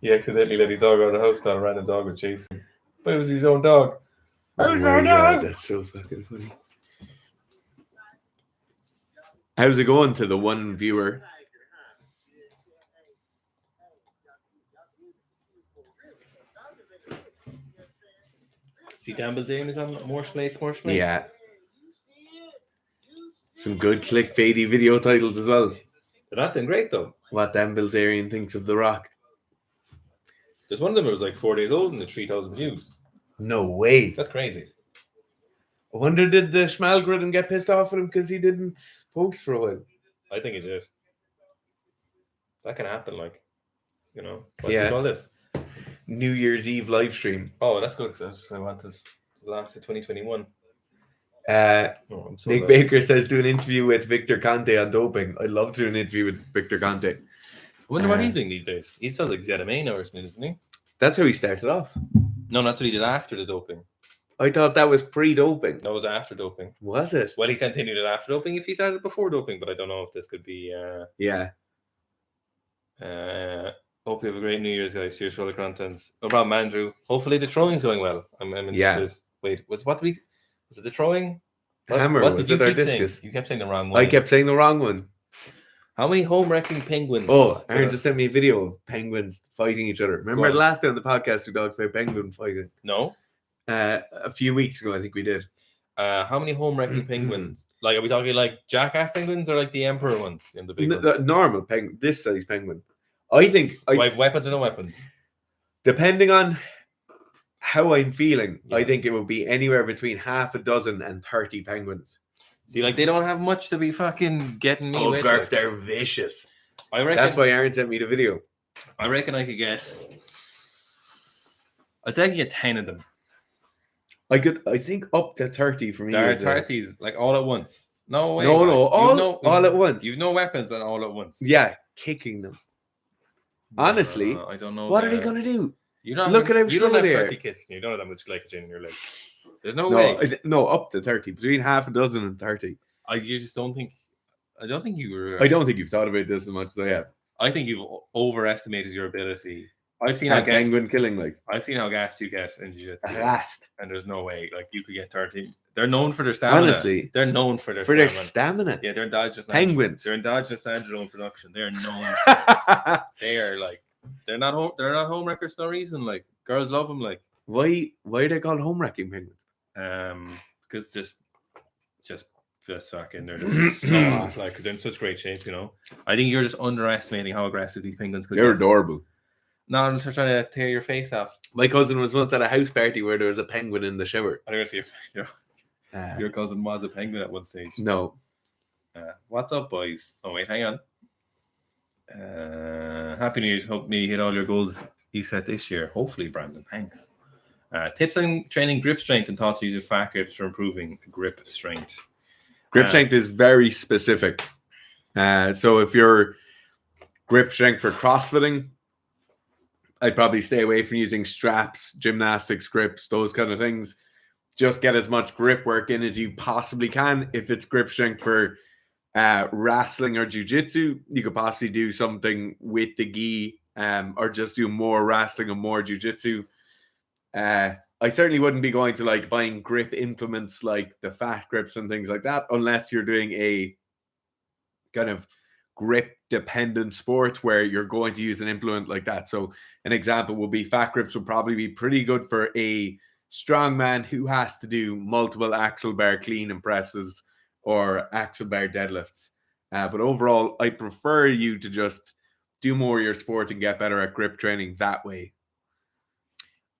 He accidentally let his dog out of the house, thought a random dog was chasing him. But it was his own dog. Oh my God, that's so fucking funny. How's it going to the one viewer? See Campbell's aim is on more slates. Yeah. Some good clickbaity video titles as well. They're not doing great though. What Dan Bilzerian thinks of The Rock. There's one of them that was like 4 days old and the 3,000 views. No way. That's crazy. I wonder, did the Schmalgridden get pissed off with him because he didn't post for a while? I think it did. That can happen, like, you know. What Yeah. do you call this? New Year's Eve livestream. Oh, that's good because I want this to last to 2021. Nick Baker says do an interview with Victor Conte on doping. I'd love to do an interview with Victor Conte. I wonder what he's doing these days. He sounds like ZMA now or something, isn't he? That's how he started off. No, that's what he did after the doping. I thought that was pre-doping. No, it was after doping. Was it? Well, he continued it after doping if he started before doping, but I don't know if this could be... Yeah. Hope you have a great New Year's, guys. Cheers for all the contents. No problem, Andrew. Hopefully the throwing's going well. I'm interested. Yeah. Wait, was it the throwing? Hammer, what was did it, you or keep saying? discus? You kept saying the wrong one. I kept saying the wrong one. How many home-wrecking penguins? Oh, Aaron just sent me a video of penguins fighting each other. Remember the last day on the podcast we talked about penguin fighting? No. A few weeks ago, I think we did. How many home-wrecking penguins? Like, are we talking like jackass penguins or like the emperor ones in the big ones? Normal penguin, this size penguin. I think... Do I have weapons or no weapons? Depending on how I'm feeling, I think it would be anywhere between half a dozen and 30 penguins. See, like, they don't have much to be fucking getting me with. Garf, they're vicious. I reckon, that's why Aaron sent me the video. I reckon I could get... I'd say I could get 10 of them. I think up to 30 from here. There are 30s, like, all at once. No way. No, all at once. You've no weapons and all at once. Yeah, kicking them. Honestly, I don't know. What are they going to do? You don't Look at how slow they are. 30 kicks. You don't have that much glycogen in your leg. There's no way. No, up to 30. Between half a dozen and 30. I don't think you were... I don't think you've thought about this as much as I have. I think you've overestimated your ability. I've seen how penguin killing, like. I've seen how gassed you get in jiu-jitsu. Gassed. And there's no way. Like, you could get 30. They're known for their stamina. Honestly. They're known for their stamina. Yeah, they're endogenous. Penguins. They're endogenous androgen production. They're known. They are, like... They're not home wreckers for no reason. Like, girls love them. Like, why are they called home wrecking penguins? Because just fucking they're just so hot, like, because they're in such great shape. You know, I think you're just underestimating how aggressive these penguins could be. They're adorable. No, I'm just trying to tear your face off. My cousin was once at a house party where there was a penguin in the shower. I think your cousin was a penguin at one stage. No. What's up, boys? Oh wait, hang on. Happy New Year's. Hope you hit all your goals you set this year. Hopefully, Brandon. Thanks. Tips on training grip strength and thoughts using fat grips for improving grip strength. Grip strength is very specific. So if you're grip strength for CrossFitting, I'd probably stay away from using straps, gymnastics grips, those kind of things. Just get as much grip work in as you possibly can. If it's grip strength for wrestling or jiu-jitsu, you could possibly do something with the gi, or just do more wrestling and more jiu-jitsu. I certainly wouldn't be going to like buying grip implements like the fat grips and things like that, unless you're doing a kind of grip dependent sport where you're going to use an implement like that. So an example would be fat grips would probably be pretty good for a strong man who has to do multiple axle bar clean and presses or axle bar deadlifts. But overall, I prefer you to just do more of your sport and get better at grip training that way.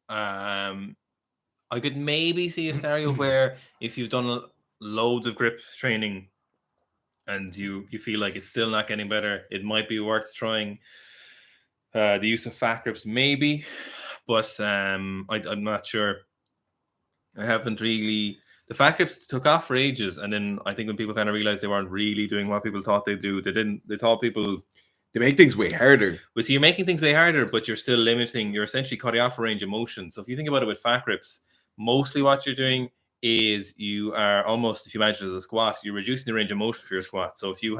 I could maybe see a scenario where if you've done loads of grip training and you feel like it's still not getting better, it might be worth trying the use of fat grips, maybe. But I'm not sure. I haven't really... The fat grips took off for ages, and then I think when people kind of realized they weren't really doing what people thought they'd do, they thought people... They make things way harder. Well, so you're making things way harder, but you're still limiting... You're essentially cutting off a range of motion. So if you think about it with fat grips, mostly what you're doing is you are almost, if you imagine it as a squat, you're reducing the range of motion for your squat. So if you're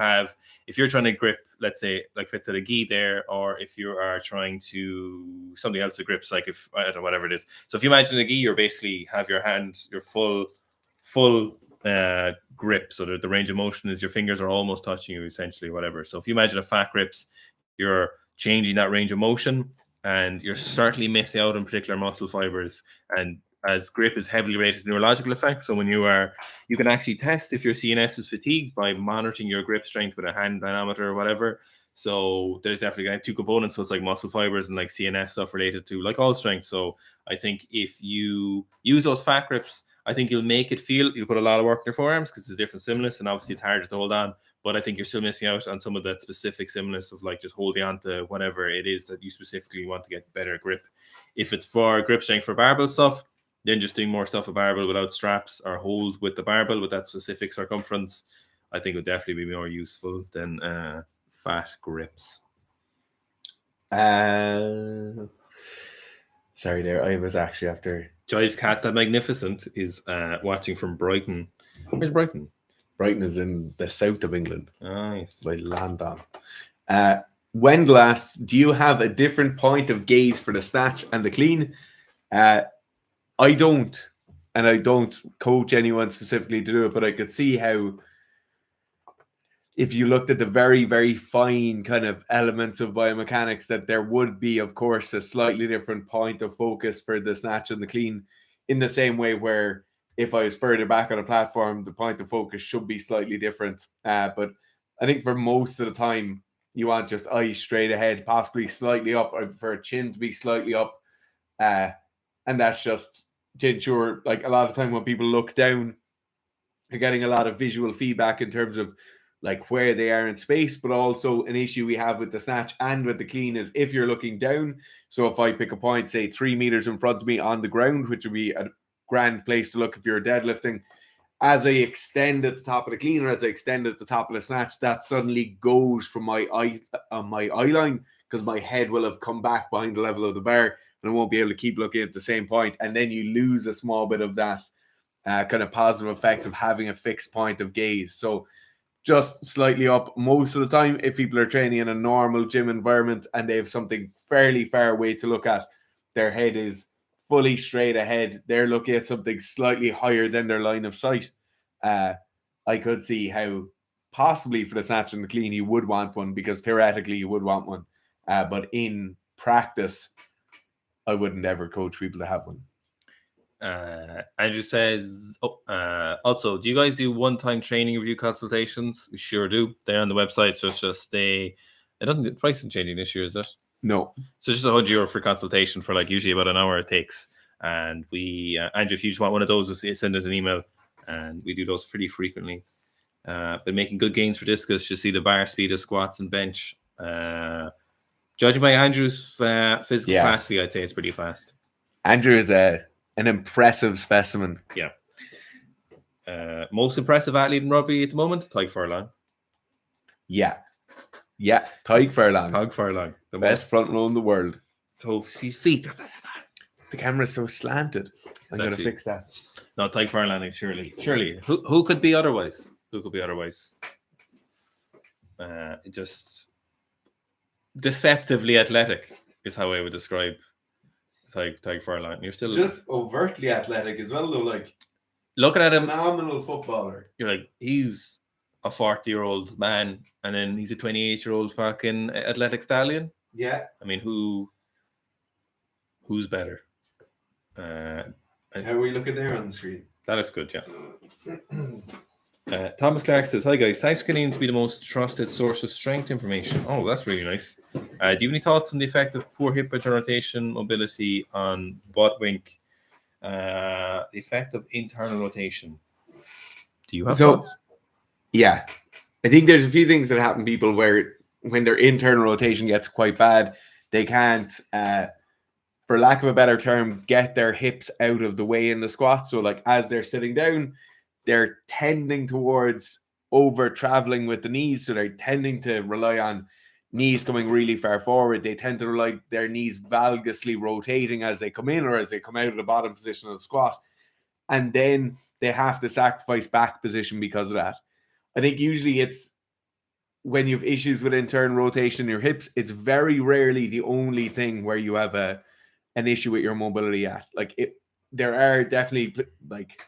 trying to grip, let's say, like fits at a gi there, or if you are trying to something else that grips, like if I don't know, whatever it is. So if you imagine a gi, you're basically have your hand, your full grip, so that the range of motion is your fingers are almost touching you, essentially, whatever. So if you imagine a fat grips, you're changing that range of motion, and you're certainly missing out on particular muscle fibers. And as grip is heavily rated neurological effect, so when you can actually test if your CNS is fatigued by monitoring your grip strength with a hand dynamometer or whatever. So there's definitely two components. So it's like muscle fibers and like CNS stuff related to like all strength. So I think if you use those fat grips, I think you'll put a lot of work in your forearms because it's a different stimulus, and obviously it's harder to hold on. But I think you're still missing out on some of that specific stimulus of like just holding on to whatever it is that you specifically want to get better grip. If it's for grip strength for barbell stuff, then just doing more stuff with barbell without straps or holds with the barbell with that specific circumference, I think would definitely be more useful than fat grips. Sorry there, I was actually after... Jive Cat the Magnificent is watching from Brighton. Where's Brighton? Brighton is in the south of England. Nice. By Landon. Wendell asked, do you have a different point of gaze for the snatch and the clean? I don't, and I don't coach anyone specifically to do it, but I could see how if you looked at the very, very fine kind of elements of biomechanics, that there would be, of course, a slightly different point of focus for the snatch and the clean, in the same way where if I was further back on a platform, the point of focus should be slightly different. But I think for most of the time, you want just eyes straight ahead, possibly slightly up, or for a chin to be slightly up. And that's just to ensure, like, a lot of time when people look down, you're getting a lot of visual feedback in terms of like where they are in space. But also an issue we have with the snatch and with the clean is if you're looking down. So if I pick a point, say 3 meters in front of me on the ground, which would be a grand place to look if you're deadlifting, as I extend at the top of the clean or as I extend at the top of the snatch, that suddenly goes from my eye line, because my head will have come back behind the level of the bar, and I won't be able to keep looking at the same point. And then you lose a small bit of that kind of positive effect of having a fixed point of gaze. So just slightly up most of the time. If people are training in a normal gym environment and they have something fairly far away to look at, their head is fully straight ahead, they're looking at something slightly higher than their line of sight. I could see how possibly for the snatch and the clean you would want one, because theoretically you would want one. But in practice, I wouldn't ever coach people to have one. Andrew says, also, do you guys do one-time training review consultations? We sure do. They're on the website, so it's just the price isn't changing this year, is it? No. So it's just €100 for consultation for like usually about an hour it takes. And we, Andrew, if you just want one of those, just send us an email, and we do those pretty frequently. Been making good gains for discus. You see the bar speed of squats and bench. Judging by Andrew's physical capacity, I'd say it's pretty fast. Andrew is an impressive specimen. Yeah. Most impressive athlete in rugby at the moment, Tyg Furlong. Yeah, Tyg Furlong. Tyg Furlong. The best front row in the world. So his feet. The camera's so slanted. I'm going to fix that. No, Tyg Furlong, surely. Who could be otherwise? Just deceptively athletic is how I would describe Tyg Furlong. You're still just overtly athletic as well, though. Like, looking at him, phenomenal footballer. You're like, he's a 40-year-old man, and then he's a 28-year-old fucking athletic stallion. Yeah. I mean, who's better? How are we looking there on the screen? That looks good, yeah. Thomas Clark says, hi guys, thanks for getting to be the most trusted source of strength information. Oh, that's really nice. Do you have any thoughts on the effect of poor hip rotation mobility on butt wink? The effect of internal rotation. Do you have thoughts? Yeah. I think there's a few things that happen to people where when their internal rotation gets quite bad, they can't, for lack of a better term, get their hips out of the way in the squat. So like as they're sitting down, they're tending towards over traveling with the knees. So they're tending to rely on knees coming really far forward. They tend to rely their knees valgously rotating as they come in or as they come out of the bottom position of the squat. And then they have to sacrifice back position because of that. I think usually it's when you have issues with internal rotation in your hips, it's very rarely the only thing where you have an issue with your mobility at. Like there are definitely like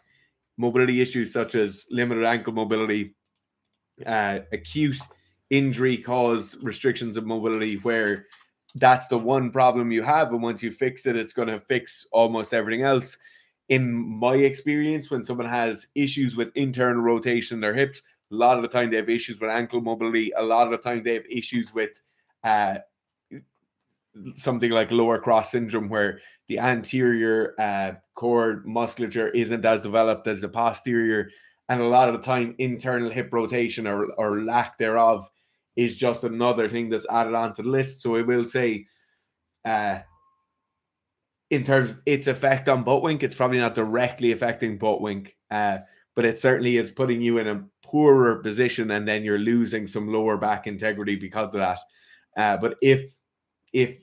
mobility issues such as limited ankle mobility, acute injury caused restrictions of mobility, where that's the one problem you have, and once you fix it, it's going to fix almost everything else. In my experience, when someone has issues with internal rotation in their hips, a lot of the time they have issues with ankle mobility. A lot of the time they have issues with something like lower cross syndrome, where the anterior core musculature isn't as developed as the posterior. And a lot of the time, internal hip rotation or lack thereof is just another thing that's added onto the list. So I will say, in terms of its effect on butt wink, it's probably not directly affecting butt wink, but it certainly is putting you in a poorer position, and then you're losing some lower back integrity because of that. But if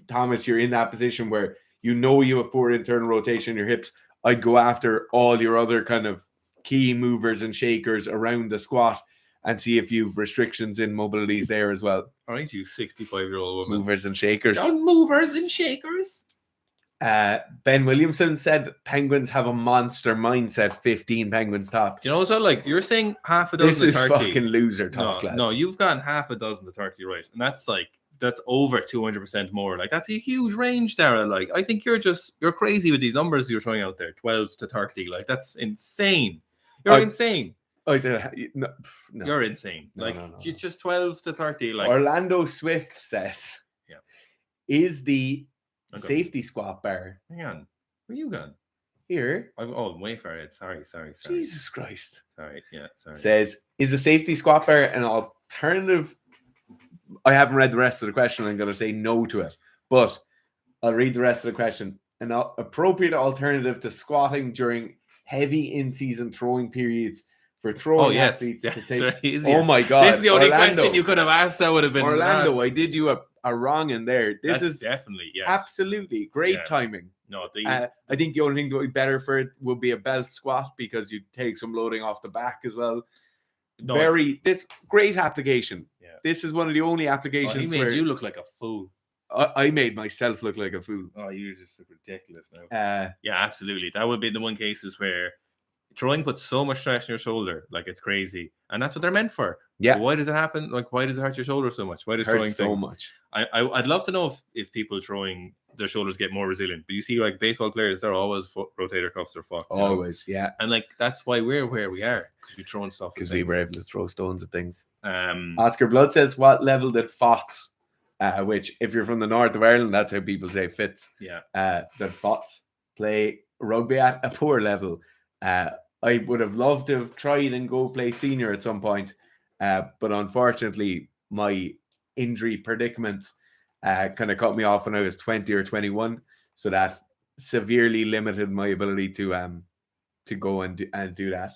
Thomas, you're in that position where you know you have poor internal rotation in your hips, I'd go after all your other kind of key movers and shakers around the squat and see if you've restrictions in mobilities there as well. All right, you 65-year-old woman. Movers and shakers. Movers and shakers. Ben Williamson said penguins have a monster mindset. 15 penguins top. You know what? Like you're saying, half a dozen. This is to 30. fucking loser talk, lads. No, you've gotten half a dozen to 30 right, and that's over 200% more. Like that's a huge range, Dara. Like I think you're crazy with these numbers you're throwing out there. 12 to 30. Like that's insane. You're insane. I said no. You're insane. No, like no. you're just 12 to 30. Like Orlando Swift says, yeah, is the safety squat bar. Hang on, where you gone? Here. Way far ahead. Sorry. Jesus Christ. Sorry. Says, is the safety squat bar an alternative? I haven't read the rest of the question. I'm going to say no to it, but I'll read the rest of the question. An appropriate alternative to squatting during heavy in-season throwing periods for throwing athletes to take. Oh my God! This is the only question you could have asked. That would have been Orlando. I did you a wrong in there. This is definitely absolutely great timing. No, I think the only thing that would be better for it would be a belt squat, because you take some loading off the back as well. No, this great application. Yeah. This is one of the only applications. He made you look like a fool. I made myself look like a fool. Oh, you're just ridiculous now. Yeah, absolutely. That would be the one cases where throwing puts so much stress on your shoulder, like it's crazy, and that's what they're meant for. Yeah. But why does it happen? Like, why does it hurt your shoulder so much? Why does throwing so much? I'd love to know if people throwing their shoulders get more resilient. But you see, like baseball players, they're always rotator cuffs are fucked. Always, yeah. And like that's why we're where we are, because we're throwing stuff. Because we were able to throw stones at things. Oscar Blood says, what level did FOTS, which if you're from the north of Ireland, that's how people say fits. Yeah. That FOTS play rugby at a poor level. I would have loved to have tried and go play senior at some point, but unfortunately, my injury predicament kind of cut me off when I was 20 or 21, so that severely limited my ability to go and do that.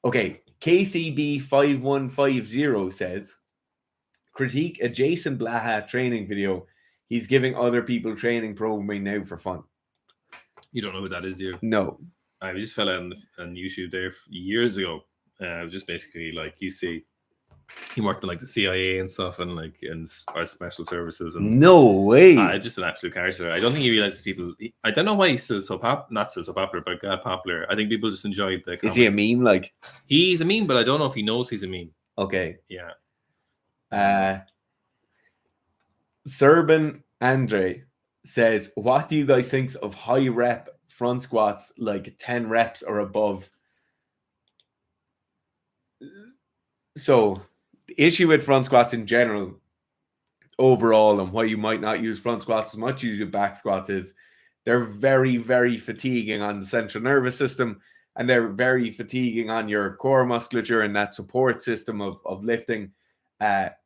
Okay, KCB5150 says, critique a Jason Blaha training video. He's giving other people training programming now for fun. You don't know who that is, do you? No. I just fell on YouTube there years ago. Just basically like you see, he worked in like the CIA and stuff, and like in our special services. And no way! Just an absolute character. I don't think he realizes people. I don't know why he's still so not still so popular, but got popular. I think people just enjoyed the. Is he a meme? Like he's a meme, but I don't know if he knows he's a meme. Okay. Yeah. Serban Andre says, what do you guys think of high rep front squats, like 10 reps or above? So the issue with front squats in general, overall, and why you might not use front squats as much as you use back squats, is they're very, very fatiguing on the central nervous system, and they're very fatiguing on your core musculature and that support system of lifting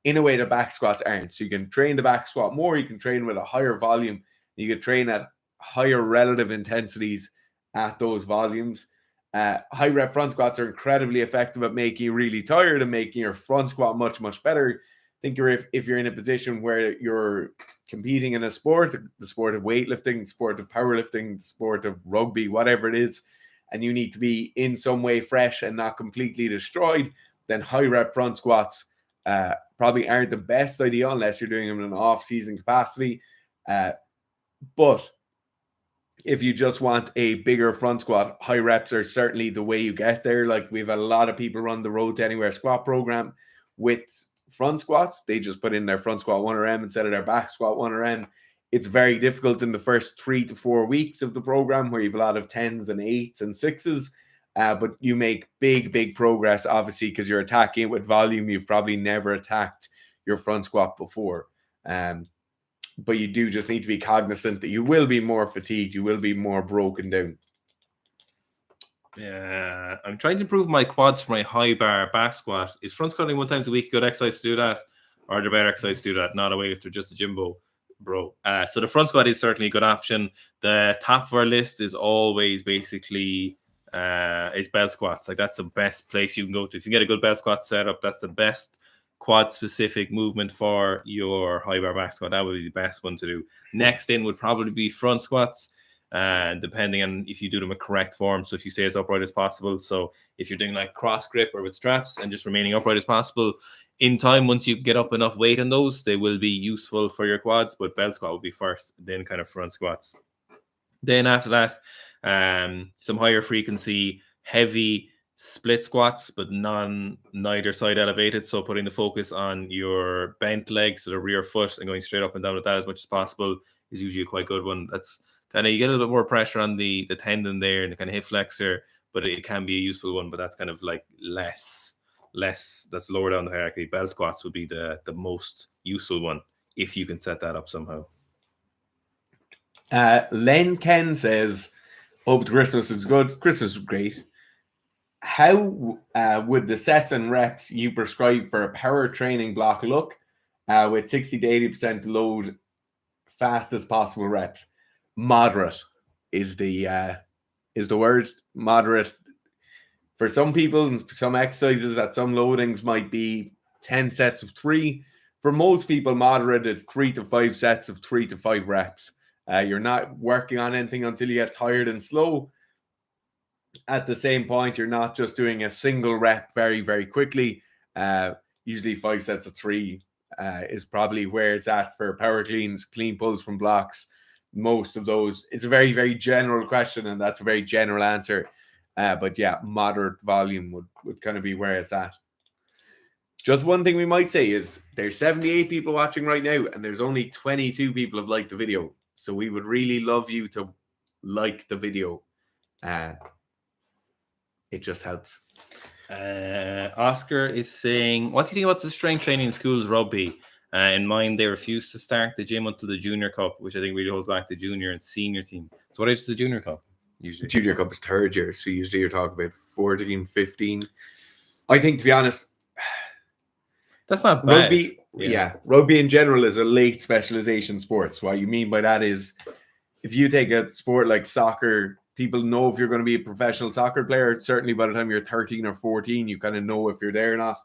in a way the back squats aren't. So you can train the back squat more, you can train with a higher volume, you can train at higher relative intensities at those volumes. High rep front squats are incredibly effective at making you really tired and making your front squat much, much better. Think if you're in a position where you're competing in a sport, the sport of weightlifting, the sport of powerlifting, the sport of rugby, whatever it is, and you need to be in some way fresh and not completely destroyed, then high rep front squats probably aren't the best idea unless you're doing them in an off-season capacity. But if you just want a bigger front squat, high reps are certainly the way you get there. Like, we've a lot of people run the Road to Anywhere squat program with front squats. They just put in their front squat 1RM instead of their back squat 1RM. It's very difficult in the first 3 to 4 weeks of the program, where you have a lot of 10s and 8s and 6s. But you make big progress, obviously, because you're attacking it with volume. You've probably never attacked your front squat before. But you do just need to be cognizant that you will be more fatigued. You will be more broken down. Yeah, I'm trying to improve my quads for my high bar back squat. Is front squatting 1 time a week a good exercise to do that? Or the better exercise to do that? Not a weightlifter, just a gymbo, bro. So the front squat is certainly a good option. The top of our list is always basically is belt squats. Like, that's the best place you can go to. If you get a good belt squat setup, that's the best quad specific movement for your high bar back squat. That would be the best one to do. Next in would probably be front squats, depending on if you do them in correct form. So if you stay as upright as possible, so if you're doing like cross grip or with straps and just remaining upright as possible, in time, once you get up enough weight on those, they will be useful for your quads. But belt squat will be first, then kind of front squats. Then after that, some higher frequency heavy split squats, but neither side elevated. So putting the focus on your bent legs, so the rear foot, and going straight up and down with that as much as possible is usually a quite good one. That's kind of, you get a little bit more pressure on the tendon there and the kind of hip flexor, but it can be a useful one. But that's kind of like less. That's lower down the hierarchy. Belt squats would be the most useful one if you can set that up somehow. Len Ken says, hope Christmas is good. Christmas is great. How would the sets and reps you prescribe for a power training block look with 60 to 80% load, fastest possible reps? Moderate is the word. Moderate. For some people, some exercises at some loadings might be 10 sets of 3. For most people, moderate is 3 to 5 sets of 3 to 5 reps. You're not working on anything until you get tired and slow. At the same point, you're not just doing a single rep very, very quickly. Usually 5 sets of 3 is probably where it's at for power cleans, clean pulls from blocks. Most of those, it's a very, very general question, and that's a very general answer. But yeah, moderate volume would kind of be where it's at. Just one thing we might say is there's 78 people watching right now, and there's only 22 people have liked the video. So we would really love you to like the video. It just helps. Oscar is saying, what do you think about the strength training in schools rugby? In mine, they refuse to start the gym until the junior cup, which I think really holds back the junior and senior team. So what age is the junior cup? Usually junior cup is 3rd year, so usually you're talking about 14, 15. I think, to be honest, that's not bad. Rugby, yeah, rugby in general is a late specialization sport. So what you mean by that is, if you take a sport like soccer, people know if you're going to be a professional soccer player. Certainly by the time you're 13 or 14, you kind of know if you're there or not.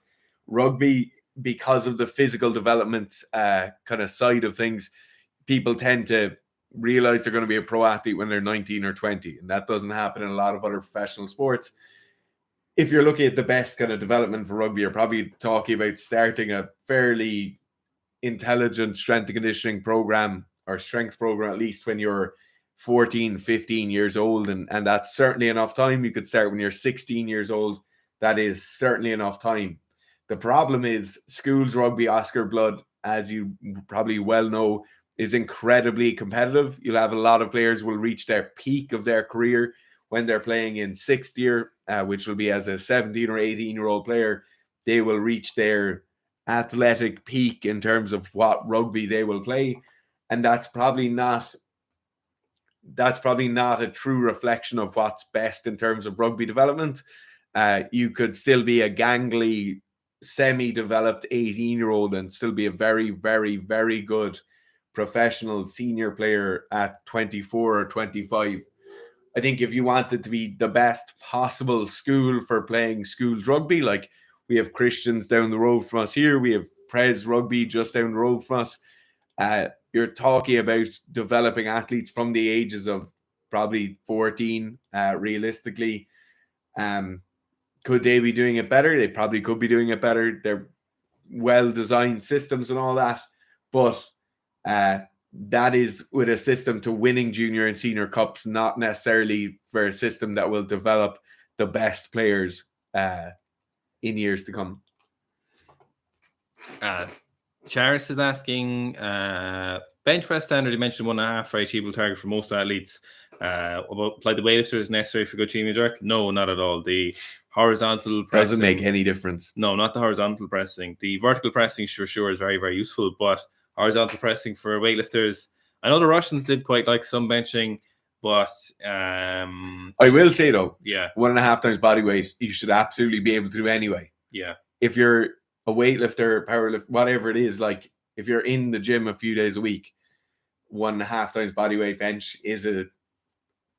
Rugby, because of the physical development kind of side of things, people tend to realize they're going to be a pro athlete when they're 19 or 20. And that doesn't happen in a lot of other professional sports. If you're looking at the best kind of development for rugby, you're probably talking about starting a fairly intelligent strength and conditioning program, or strength program, at least when you're 14, 15 years old. And that's certainly enough time. You could start when you're 16 years old. That is certainly enough time. The problem is schools rugby, Oscar Blood, as you probably well know, is incredibly competitive. You'll have a lot of players will reach their peak of their career when they're playing in 6th year, which will be as a 17 or 18-year-old player. They will reach their athletic peak in terms of what rugby they will play. And that's probably not a true reflection of what's best in terms of rugby development. You could still be a gangly, semi-developed 18-year-old and still be a very, very, very good professional senior player at 24 or 25. I think if you wanted to be the best possible school for playing schools rugby, like we have Christians down the road from us here, we have Pres Rugby just down the road from us, you're talking about developing athletes from the ages of probably 14 realistically. Could they be doing it better? They probably could be doing it better. They're well-designed systems and all that, but that is with a system to winning junior and senior cups, not necessarily for a system that will develop the best players in years to come. Charis is asking, bench press standard, you mentioned 1.5 for achievable target for most athletes. Apply the weightlifter is necessary for good clean jerk? No, not at all. The horizontal pressing doesn't make any difference. No, not the horizontal pressing. The vertical pressing for sure is very, very useful, but horizontal pressing for weightlifters, I know the Russians did quite like some benching, but I will say though, 1.5 times body weight you should absolutely be able to do anyway. Yeah. If you're a weightlifter, powerlifter, whatever it is, like if you're in the gym a few days a week, 1.5 times body weight bench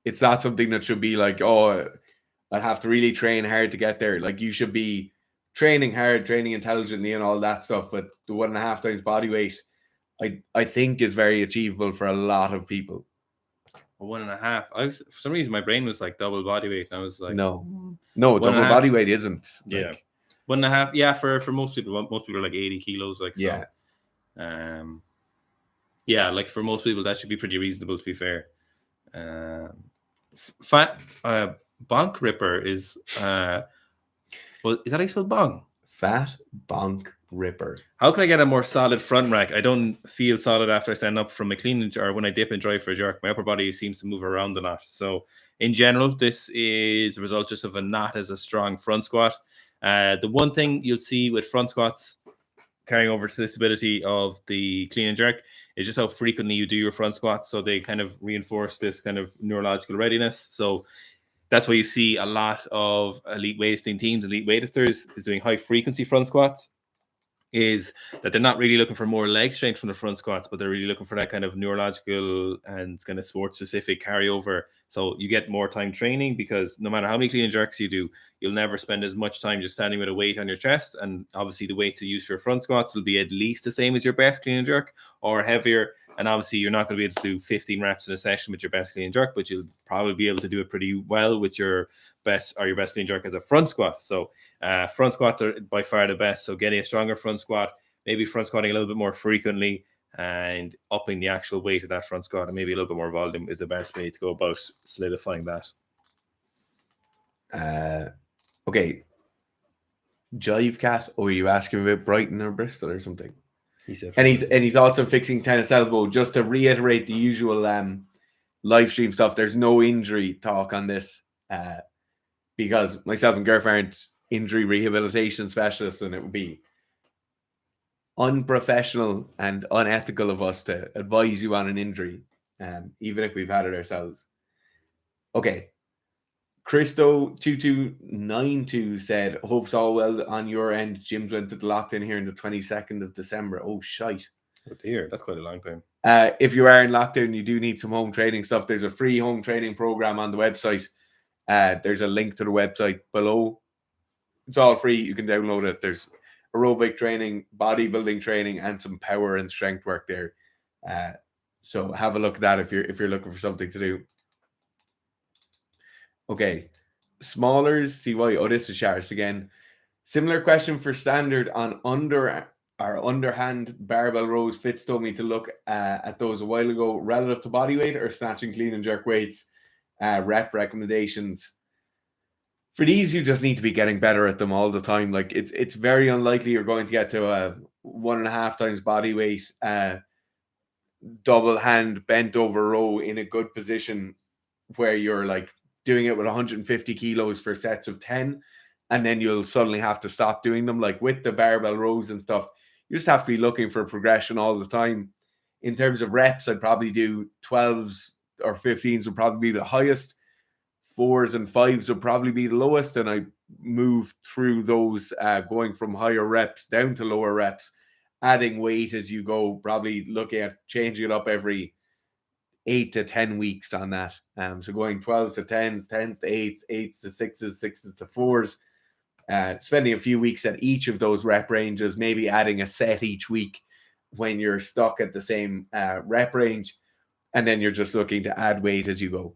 it's not something that should be like, oh, I have to really train hard to get there. Like you should be training hard, training intelligently and all that stuff. But the 1.5 times body weight, I think is very achievable for a lot of people. 1.5. For some reason my brain was like double body weight. I was like, no, double body weight isn't. Yeah. 1.5. Yeah, for most people are like 80 kilos. Like, so. Yeah. Like for most people that should be pretty reasonable, to be fair. Fat bonk ripper is is that how you spell bong? Fat bonk ripper. How can I get a more solid front rack? I don't feel solid after I stand up from a clean or when I dip and drive for a jerk. My upper body seems to move around a lot. So in general, this is the result just of not as a strong front squat. The one thing you'll see with front squats carrying over to this ability of the clean and jerk is just how frequently you do your front squats. So they kind of reinforce this kind of neurological readiness. So that's why you see a lot of elite weightlifting teams, elite weightlifters is doing high frequency front squats, is that they're not really looking for more leg strength from the front squats, but they're really looking for that kind of neurological and kind of sport specific carryover. So you get more time training because no matter how many clean and jerks you do, you'll never spend as much time just standing with a weight on your chest. And obviously the weights you use for your front squats will be at least the same as your best clean and jerk or heavier. And obviously you're not going to be able to do 15 reps in a session with your best clean and jerk, but you'll probably be able to do it pretty well with your best clean and jerk as a front squat. So front squats are by far the best. So getting a stronger front squat, maybe front squatting a little bit more frequently and upping the actual weight of that front squat and maybe a little bit more volume is the best way to go about solidifying that. Okay. Jive Cat, or are you asking about Brighton or Bristol or something? He said any thoughts on fixing tennis elbow? Just to reiterate the usual live stream stuff, there's no injury talk on this because myself and Gerf aren't injury rehabilitation specialists, and it would be unprofessional and unethical of us to advise you on an injury, even if we've had it ourselves. Okay. Christo2292 said, hopes all well on your end. Gyms went to the lockdown here on the 22nd of December. Oh, shite. Oh dear, that's quite a long time. If you are in lockdown, you do need some home training stuff. There's a free home training program on the website. There's a link to the website below. It's all free. You can download it. There's aerobic training, bodybuilding training, and some power and strength work there. So have a look at that if you're looking for something to do. Okay, smallers, CY. Oh, this is Sharis again. Similar question for standard on underhand barbell rows. Fitz told me to look at those a while ago, relative to body weight or snatching clean and jerk weights. Rep recommendations. For these, you just need to be getting better at them all the time. Like it's very unlikely you're going to get to a 1.5 times body weight double hand bent over row in a good position where you're like doing it with 150 kilos for sets of 10, and then you'll suddenly have to stop doing them. Like with the barbell rows and stuff, you just have to be looking for progression all the time. In terms of reps, I'd probably do 12s or 15s would probably be the highest. 4s and 5s would probably be the lowest, and I move through those, going from higher reps down to lower reps, adding weight as you go, probably looking at changing it up every 8 to 10 weeks on that. So going 12s to 10s, 10s to 8s, 8s to 6s, 6s to 4s, spending a few weeks at each of those rep ranges, maybe adding a set each week when you're stuck at the same rep range, and then you're just looking to add weight as you go.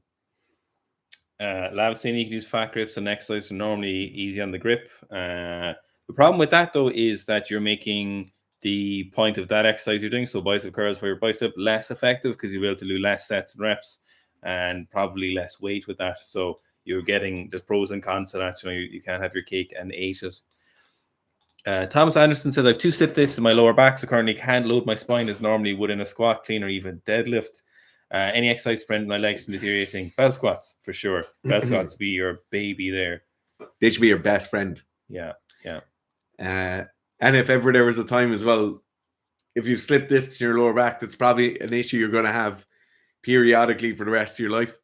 Lavastine, you can use fat grips, and exercise are normally easy on the grip. The problem with that though is that you're making the point of that exercise you're doing, so bicep curls for your bicep, less effective because you'll be able to do less sets and reps and probably less weight with that. So you're getting there's pros and cons to that. You can't have your cake and eat it. Thomas Anderson said, I have 2 slip discs in my lower back, so currently can't load my spine as normally would in a squat, clean, or even deadlift. Any exercise to prevent my legs from deteriorating? Belt squats, for sure. Belt squats be your baby there. They should be your best friend. Yeah. And if ever there was a time as well, if you slip discs in your lower back, that's probably an issue you're going to have periodically for the rest of your life.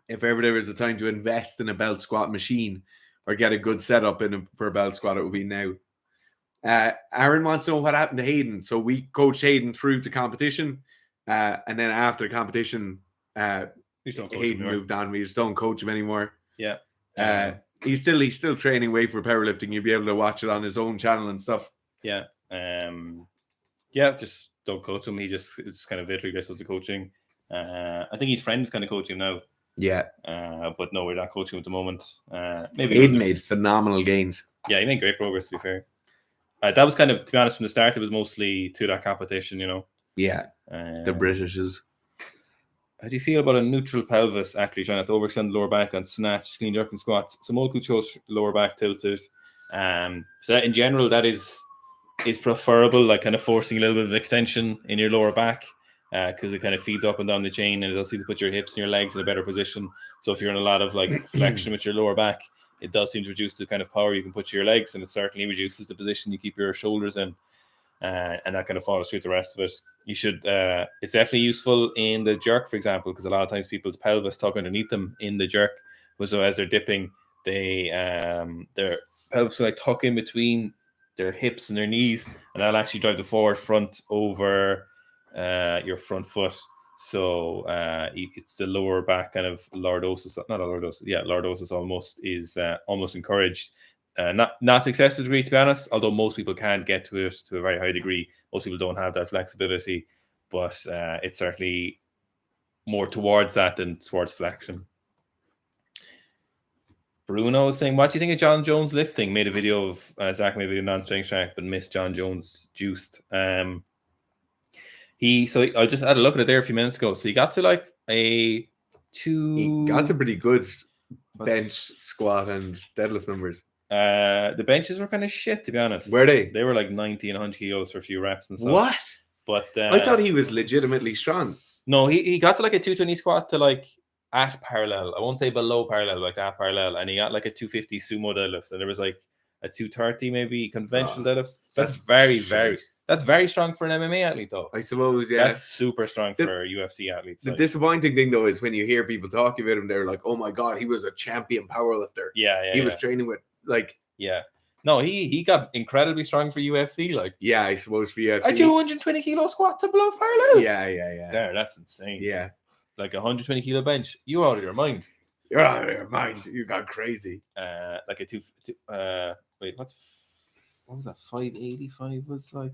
If ever there was a time to invest in a belt squat machine or get a good setup for a belt squat, it would be now. Aaron wants to know what happened to Hayden. So we coached Hayden through to competition. And then after competition, Hayden moved on. We just don't coach him anymore. Yeah. He's still training weight for powerlifting. You'll be able to watch it on his own channel and stuff. Yeah. Just don't coach him. It's kind of literally gets the coaching. I think his friends kind of coach him now. Yeah. But no, we're not coaching him at the moment. Maybe Hayden made phenomenal gains. Yeah, he made great progress, to be fair. That was kind of, to be honest, from the start, it was mostly to that competition, Yeah. The Britishes. How do you feel about a neutral pelvis actually trying to overextend the lower back on snatch, clean jerk, and squats? Some old coach shows lower back tilted. So that in general, that is preferable, like kind of forcing a little bit of extension in your lower back because it kind of feeds up and down the chain, and it does seem to put your hips and your legs in a better position. So if you're in a lot of like flexion with your lower back, it does seem to reduce the kind of power you can put to your legs, and it certainly reduces the position you keep your shoulders in. And that kind of follows through the rest of it. You should, it's definitely useful in the jerk, for example, because a lot of times people's pelvis tuck underneath them in the jerk. So as they're dipping, their pelvis will like tuck in between their hips and their knees, and that'll actually drive the forward front over your front foot. So it's the lower back kind of lordosis, not a lordosis, lordosis almost is almost encouraged. Not to excessive degree, to be honest, although most people can get to it to a very high degree. Most people don't have that flexibility, but it's certainly more towards that than towards flexion. Bruno is saying, what do you think of Jon Jones lifting? Made a video of Zach made a video of non-strength track, but missed Jon Jones juiced. I just had a look at it there a few minutes ago. So he got to like he got to pretty good bench, squat, and deadlift numbers. The benches were kind of shit, to be honest. Were they? They were like 90 and 100 kilos for a few reps and stuff. What? But I thought he was legitimately strong. No, he got to like a 220 squat to like at parallel. I won't say below parallel, like at parallel. And he got like a 250 sumo deadlift. And there was like a 230 maybe conventional deadlift. That's very strong for an MMA athlete, though. I suppose, yeah. That's super strong for UFC athletes. The disappointing thing, though, is when you hear people talking about him, they're like, oh my God, he was a champion powerlifter. Yeah. He was training with, like... Yeah. No, he got incredibly strong for UFC. Like, yeah, I suppose for UFC. A 220 kilo squat to below parallel. Yeah. There, that's insane. Yeah. Like 120 kilo bench. You out of your mind. You're out of your mind. You got crazy. Like a what was that? 585 was like.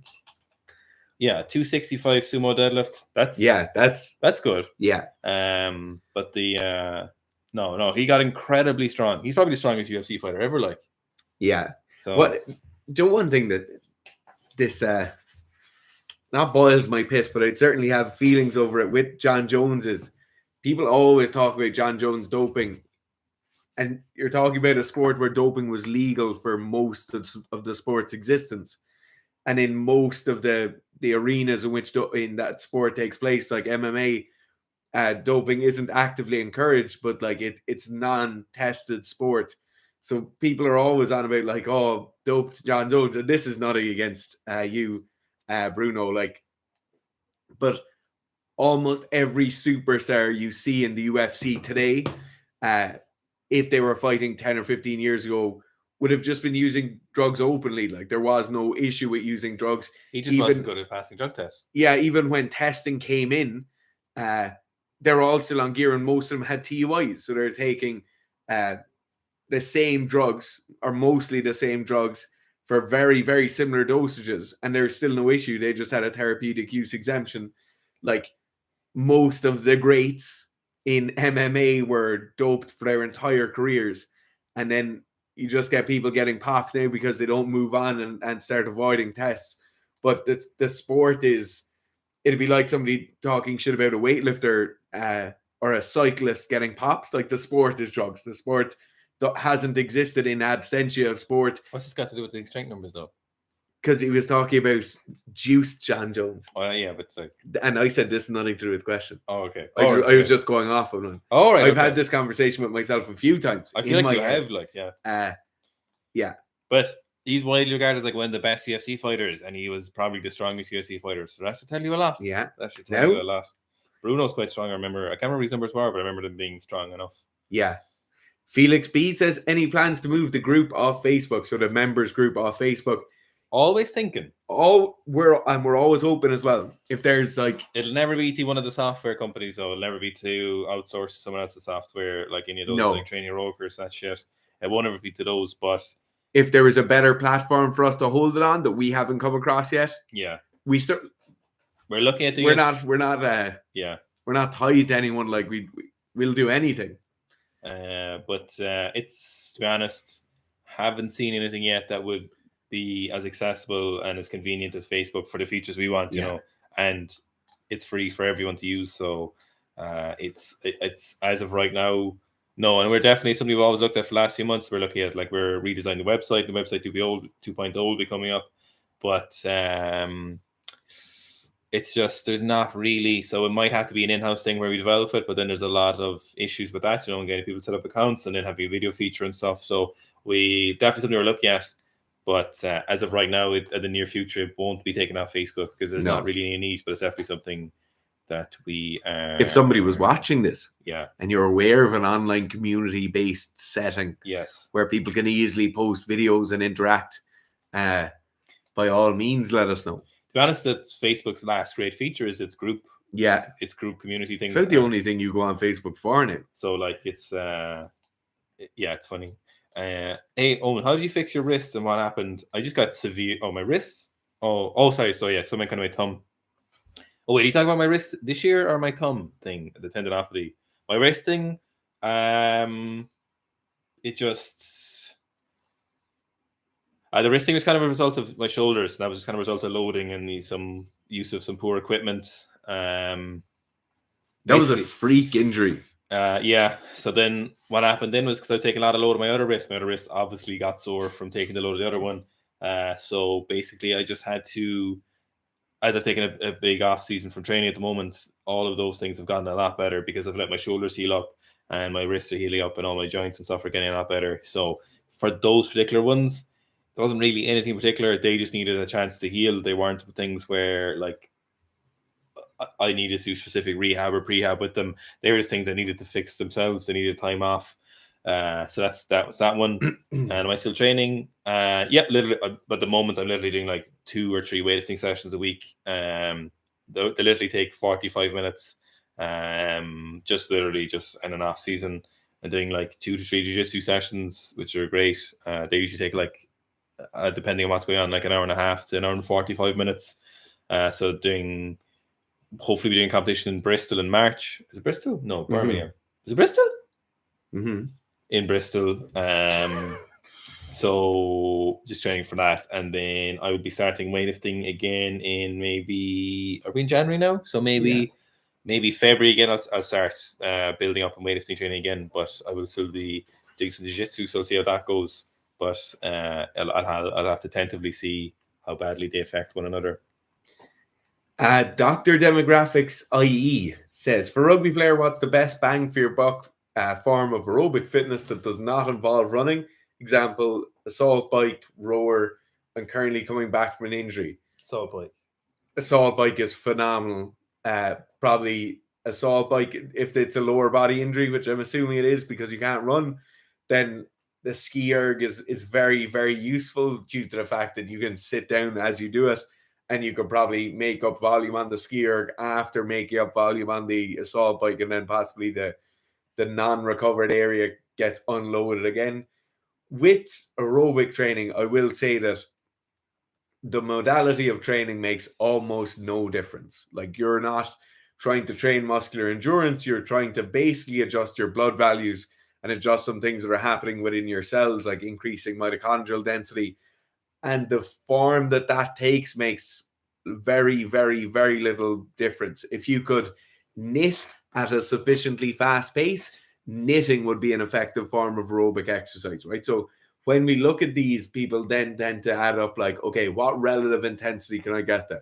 Yeah, 265 sumo deadlift. That's good. Yeah. But the no, he got incredibly strong. He's probably the strongest UFC fighter ever. Like. Yeah. So the one thing that this not boils my piss, but I'd certainly have feelings over it with Jon Jones is people always talk about Jon Jones doping, and you're talking about a sport where doping was legal for most of the sport's existence, and in most of the arenas in which in that sport takes place, like MMA, doping isn't actively encouraged, but like it's non-tested sport. So people are always on about like, oh, doped Jon Jones. And this is nothing against you, Bruno. Like, but almost every superstar you see in the UFC today, if they were fighting 10 or 15 years ago, would have just been using drugs openly. Like there was no issue with using drugs. He just wasn't good at passing drug tests. Yeah, even when testing came in, they're all still on gear, and most of them had TUIs. So they're taking the same drugs, or mostly the same drugs, for very, very similar dosages, and there's still no issue. They just had a therapeutic use exemption. Like most of the greats in MMA were doped for their entire careers, and then you just get people getting popped now because they don't move on and start avoiding tests. But the sport is, it'd be like somebody talking shit about a weightlifter or a cyclist getting popped. Like, the sport is drugs. The sport hasn't existed in absentia of sport. What's this got to do with these strength numbers, though? Because he was talking about juiced Jon Jones. Oh, yeah, but it's like... And I said this is nothing to do with the question. Oh, okay. I was just going off on one. Oh, right. I've had this conversation with myself a few times. I feel like you have, like, yeah. Yeah. But he's widely regarded as like one of the best UFC fighters, and he was probably the strongest UFC fighter. So that should tell you a lot. Yeah. That should tell you a lot. Bruno's quite strong. I can't remember his numbers were, but I remember them being strong enough. Yeah. Felix B says, any plans to move the group off Facebook? So the members group off Facebook. Always thinking. We're always open as well. If there's like, it'll never be to one of the software companies, though. It'll never be to outsource someone else's software, like any of those like Training Rockers, that shit. It won't ever be to those. But if there is a better platform for us to hold it on that we haven't come across yet, we're looking at doing we're not tied to anyone. Like, we'll do anything. But it's, to be honest, haven't seen anything yet that would be as accessible and as convenient as Facebook for the features we want, you know, and it's free for everyone to use. So it's as of right now, no. And we're definitely something we've always looked at for the last few months. We're looking at, like, we're redesigning the website. The website 2.0 will be coming up, but it's just, there's not really, so it might have to be an in-house thing where we develop it, but then there's a lot of issues with that, you know, and getting people set up accounts and then having a video feature and stuff. So we definitely something we're looking at. But as of right now, in the near future, it won't be taken off Facebook because there's not really any need. But it's definitely something that we... if somebody was watching this, yeah, and you're aware of an online community-based setting, yes, where people can easily post videos and interact, by all means, let us know. To be honest, that's Facebook's last great feature is its group. Yeah, its group community thing. It's about the only thing you go on Facebook for now. So, like, it's it's funny. Hey, Owen, how did you fix your wrist and what happened? I just got severe. Oh, my wrist. Oh, sorry. So yeah, something kind of my thumb. Oh wait, are you talking about my wrist this year or my thumb thing, the tendinopathy? My wrist thing. It just the wrist thing was kind of a result of my shoulders. And that was just kind of a result of loading and some use of some poor equipment. That was a freak injury. Yeah. So then what happened then was because I was taking a lot of load of my other wrist. My other wrist obviously got sore from taking the load of the other one. So basically I just had to, as I've taken a big off season from training at the moment, all of those things have gotten a lot better because I've let my shoulders heal up and my wrists are healing up and all my joints and stuff are getting a lot better. So for those particular ones, there wasn't really anything in particular. They just needed a chance to heal. They weren't things where, like, I needed to do specific rehab or prehab with them. They were just things that needed to fix themselves. They needed time off. So that was that one. And am I still training? Yep, literally. But at the moment, I'm literally doing like 2 or 3 weightlifting sessions a week. They literally take 45 minutes. Just in an off season, and doing like 2 to 3 jiu-jitsu sessions, which are great. They usually take like, depending on what's going on, like an hour and a half to an hour and 45 minutes. So hopefully we're doing competition in Bristol in March. Is it Bristol? No, Birmingham. Is it Bristol? In Bristol. So just training for that. And then I would be starting weightlifting again in are we in January now? So maybe February again, I'll start building up on weightlifting training again, but I will still be doing some jiu-jitsu, so I'll see how that goes. But I'll have to tentatively see how badly they affect one another. Dr. Demographics IE says, for a rugby player, what's the best bang for your buck form of aerobic fitness that does not involve running? Example, assault bike, rower, and currently coming back from an injury. Assault bike is phenomenal. Probably assault bike, if it's a lower body injury, which I'm assuming it is because you can't run, then the ski erg is very, very useful due to the fact that you can sit down as you do it. And you could probably make up volume on the ski erg after making up volume on the assault bike, and then possibly the non-recovered area gets unloaded again. With aerobic training, I will say that the modality of training makes almost no difference. Like, you're not trying to train muscular endurance, you're trying to basically adjust your blood values and adjust some things that are happening within your cells, like increasing mitochondrial density. And the form that takes makes very, very, very little difference. If you could knit at a sufficiently fast pace, knitting would be an effective form of aerobic exercise, right? So when we look at these, people then tend to add up like, okay, what relative intensity can I get to?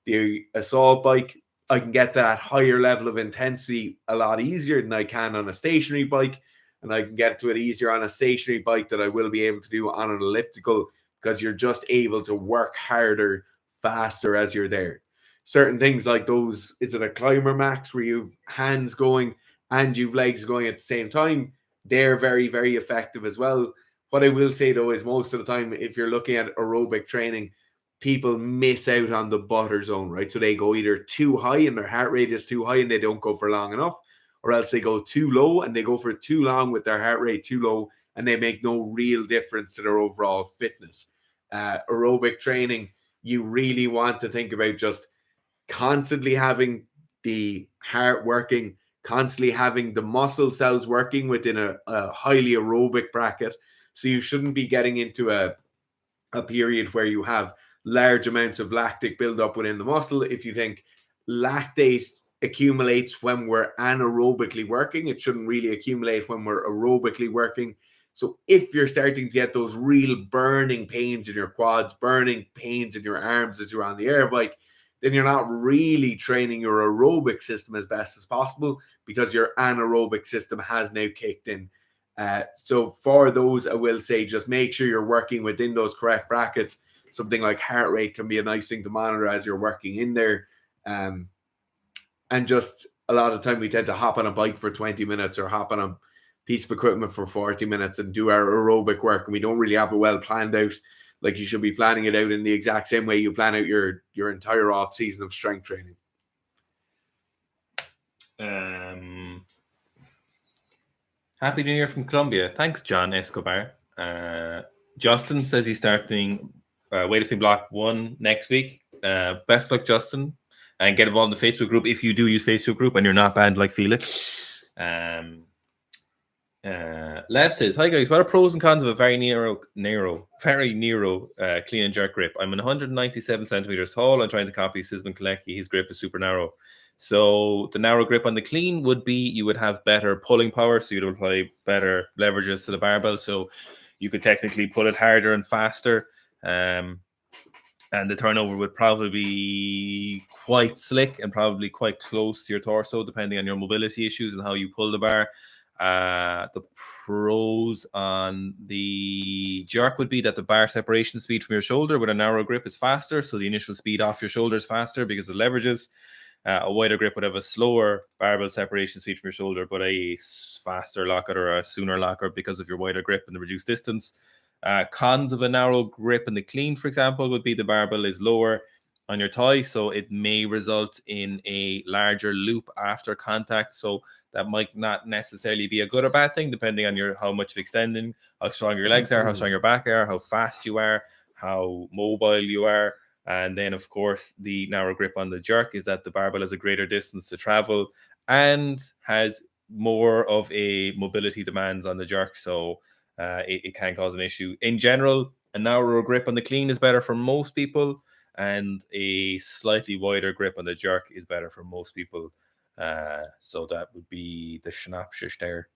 The assault bike, I can get that higher level of intensity a lot easier than I can on a stationary bike. And I can get to it easier on a stationary bike than I will be able to do on an elliptical, because you're just able to work harder, faster as you're there. Certain things like those, is it a climber max where you've hands going and you've legs going at the same time? They're very, very effective as well. What I will say though is most of the time, if you're looking at aerobic training, people miss out on the butter zone, right? So they go either too high and their heart rate is too high and they don't go for long enough, or else they go too low and they go for too long with their heart rate too low and they make no real difference to their overall fitness. Aerobic training, you really want to think about just constantly having the heart working, constantly having the muscle cells working within a highly aerobic bracket. So you shouldn't be getting into a period where you have large amounts of lactic buildup within the muscle. If you think lactate accumulates when we're anaerobically working, it shouldn't really accumulate when we're aerobically working. So if you're starting to get those real burning pains in your quads, burning pains in your arms as you're on the air bike, then you're not really training your aerobic system as best as possible, because your anaerobic system has now kicked in. So for those, I will say just make sure you're working within those correct brackets. Something like heart rate can be a nice thing to monitor as you're working in there. And just a lot of time we tend to hop on a bike for 20 minutes or hop on a piece of equipment for 40 minutes and do our aerobic work, and we don't really have it well planned out. Like, you should be planning it out in the exact same way you plan out your entire off season of strength training. Happy New Year from Colombia. Thanks, John Escobar. Justin says he's starting weightlifting block 1 next week. Best luck, Justin. And get involved in the Facebook group if you do use Facebook group and you're not banned like Felix. Lev says, hi guys, what are pros and cons of a very narrow clean and jerk grip? I'm 197 centimeters tall and trying to copy Sisman Kalecki. His grip is super narrow. So the narrow grip on the clean would be, you would have better pulling power, so you'd apply better leverages to the barbell, so you could technically pull it harder and faster, and the turnover would probably be quite slick and probably quite close to your torso, depending on your mobility issues and how you pull the bar. The pros on the jerk would be that the bar separation speed from your shoulder with a narrow grip is faster, so the initial speed off your shoulder is faster because of leverages. A wider grip would have a slower barbell separation speed from your shoulder, but a faster lockout or a sooner lockout because of your wider grip and the reduced distance. Cons of a narrow grip in the clean, for example, would be the barbell is lower on your thigh, so it may result in a larger loop after contact. So that might not necessarily be a good or bad thing, depending on how much of extending, how strong your legs are, how strong your back are, how fast you are, how mobile you are. And then, of course, the narrow grip on the jerk is that the barbell has a greater distance to travel and has more of a mobility demands on the jerk. So it can cause an issue. In general, a narrower grip on the clean is better for most people, and a slightly wider grip on the jerk is better for most people. So that would be the synopsis there.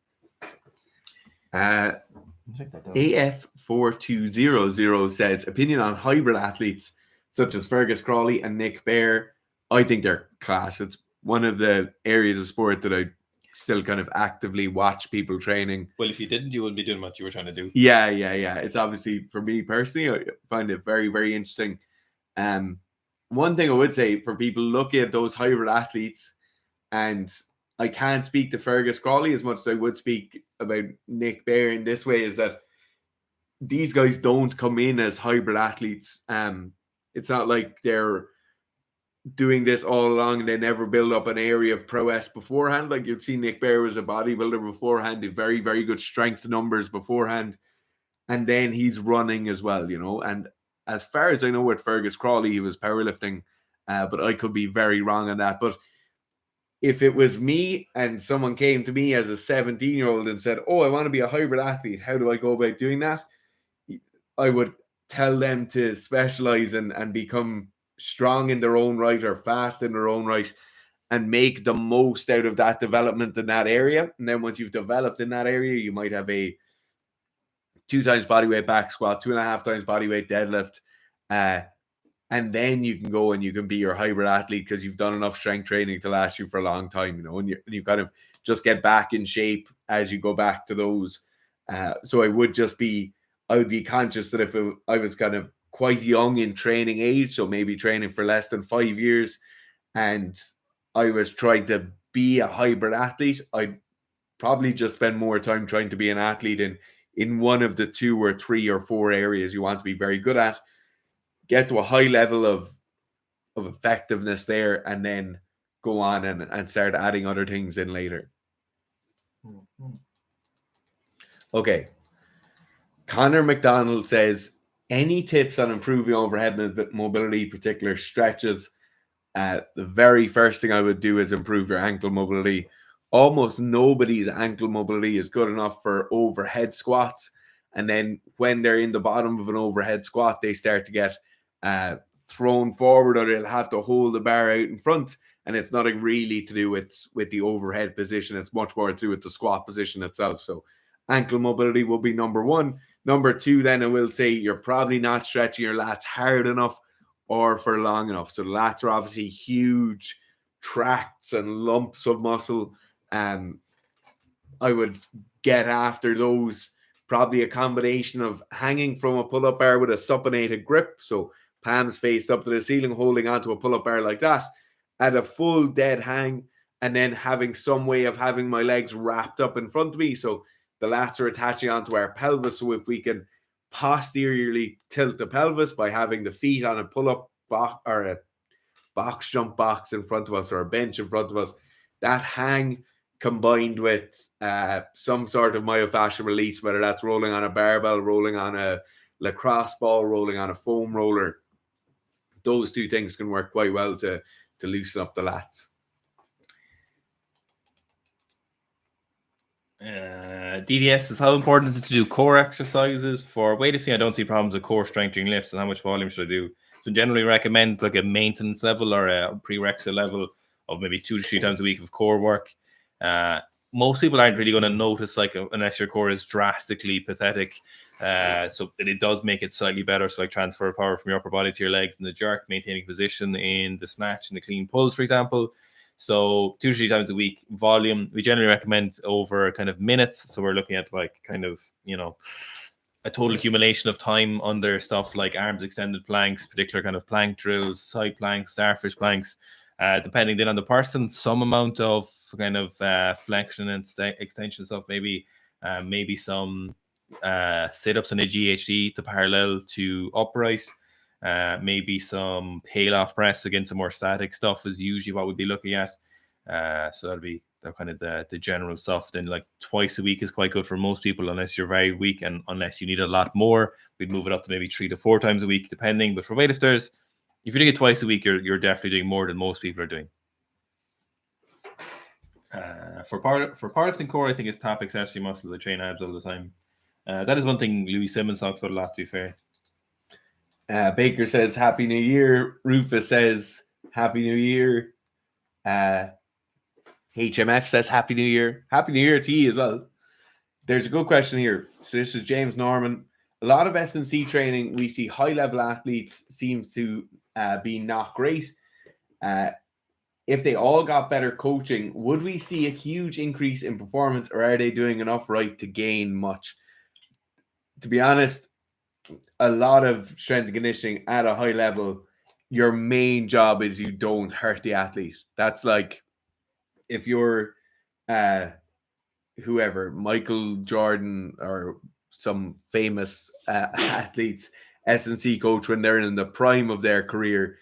AF4200 says, opinion on hybrid athletes such as Fergus Crawley and Nick Bear. I think they're class. It's one of the areas of sport that I still kind of actively watch people training. Well, if you didn't, you wouldn't be doing what you were trying to do. Yeah. It's obviously, for me personally, I find it very, very interesting. One thing I would say for people looking at those hybrid athletes, and I can't speak to Fergus Crawley as much as I would speak about Nick Bear in this way, is that these guys don't come in as hybrid athletes. It's not like they're doing this all along and they never build up an area of prowess beforehand. Like, you'd see Nick Bear as a bodybuilder beforehand, did very, very good strength numbers beforehand, and then he's running as well, you know. And as far as I know with Fergus Crawley, he was powerlifting, but I could be very wrong on that. But if it was me and someone came to me as a 17-year-old and said, oh, I want to be a hybrid athlete, how do I go about doing that? I would tell them to specialize and become strong in their own right or fast in their own right and make the most out of that development in that area. And then once you've developed in that area, you might have a 2 times bodyweight back squat, 2.5 times bodyweight deadlift. And then you can go and you can be your hybrid athlete because you've done enough strength training to last you for a long time, and you kind of just get back in shape as you go back to those. So I would be conscious that if I was kind of quite young in training age, so maybe training for less than 5 years, and I was trying to be a hybrid athlete, I'd probably just spend more time trying to be an athlete in one of the 2 or 3 or 4 areas you want to be very good at, get to a high level of effectiveness there, and then go on and start adding other things in later. Okay. Connor McDonald says, any tips on improving overhead mobility, particular stretches? The very first thing I would do is improve your ankle mobility. Almost nobody's ankle mobility is good enough for overhead squats. And then when they're in the bottom of an overhead squat, they start to get thrown forward, or they'll have to hold the bar out in front. And it's nothing really to do with the overhead position. It's much more to do with the squat position itself. So ankle mobility will be number 1. Number 2, then I will say you're probably not stretching your lats hard enough or for long enough. So the lats are obviously huge tracts and lumps of muscle. I would get after those, probably a combination of hanging from a pull-up bar with a supinated grip, so palms faced up to the ceiling, holding onto a pull-up bar like that, at a full dead hang, and then having some way of having my legs wrapped up in front of me, so the lats are attaching onto our pelvis. So if we can posteriorly tilt the pelvis by having the feet on a pull-up box or a box jump box in front of us, or a bench in front of us, that hang combined with some sort of myofascial release, whether that's rolling on a barbell, rolling on a lacrosse ball, rolling on a foam roller, those 2 things can work quite well to loosen up the lats. DDS says, how important is it to do core exercises? For weightlifting, I don't see problems with core strength during lifts, and how much volume should I do? So generally recommend like a maintenance level or a prerequisite level of maybe 2 to 3 times a week of core work. Most people aren't really going to notice, like, unless your core is drastically pathetic. So it does make it slightly better. So like transfer power from your upper body to your legs in the jerk, maintaining position in the snatch and the clean pulls, for example. So 2 to 3 times a week. Volume, we generally recommend over kind of minutes. So we're looking at like kind of, a total accumulation of time under stuff like arms extended planks, particular kind of plank drills, side planks, starfish planks. Depending then on the person, some amount of kind of flexion and extension stuff, maybe some sit-ups in a GHD to parallel to upright. Maybe some peel-off press against some more static stuff is usually what we'd be looking at. So that'll be kind of the general stuff. Then like twice a week is quite good for most people, unless you're very weak and unless you need a lot more. We'd move it up to maybe 3 to 4 times a week, depending. But for weightlifters, if you're doing it twice a week, you're definitely doing more than most people are doing. For powerlifting core, I think it's top accessory muscles. I train abs all the time. That is one thing Louis Simmons talks about a lot, to be fair. Baker says, Happy New Year. Rufus says, Happy New Year. HMF says, Happy New Year. Happy New Year to you as well. There's a good question here. So this is James Norman. A lot of S&C training, we see high-level athletes seem to be not great. If they all got better coaching, would we see a huge increase in performance, or are they doing enough right to gain much? To be honest, a lot of strength and conditioning at a high level, your main job is you don't hurt the athlete. That's like if you're whoever, Michael Jordan or some famous athletes, S&C coach, when they're in the prime of their career,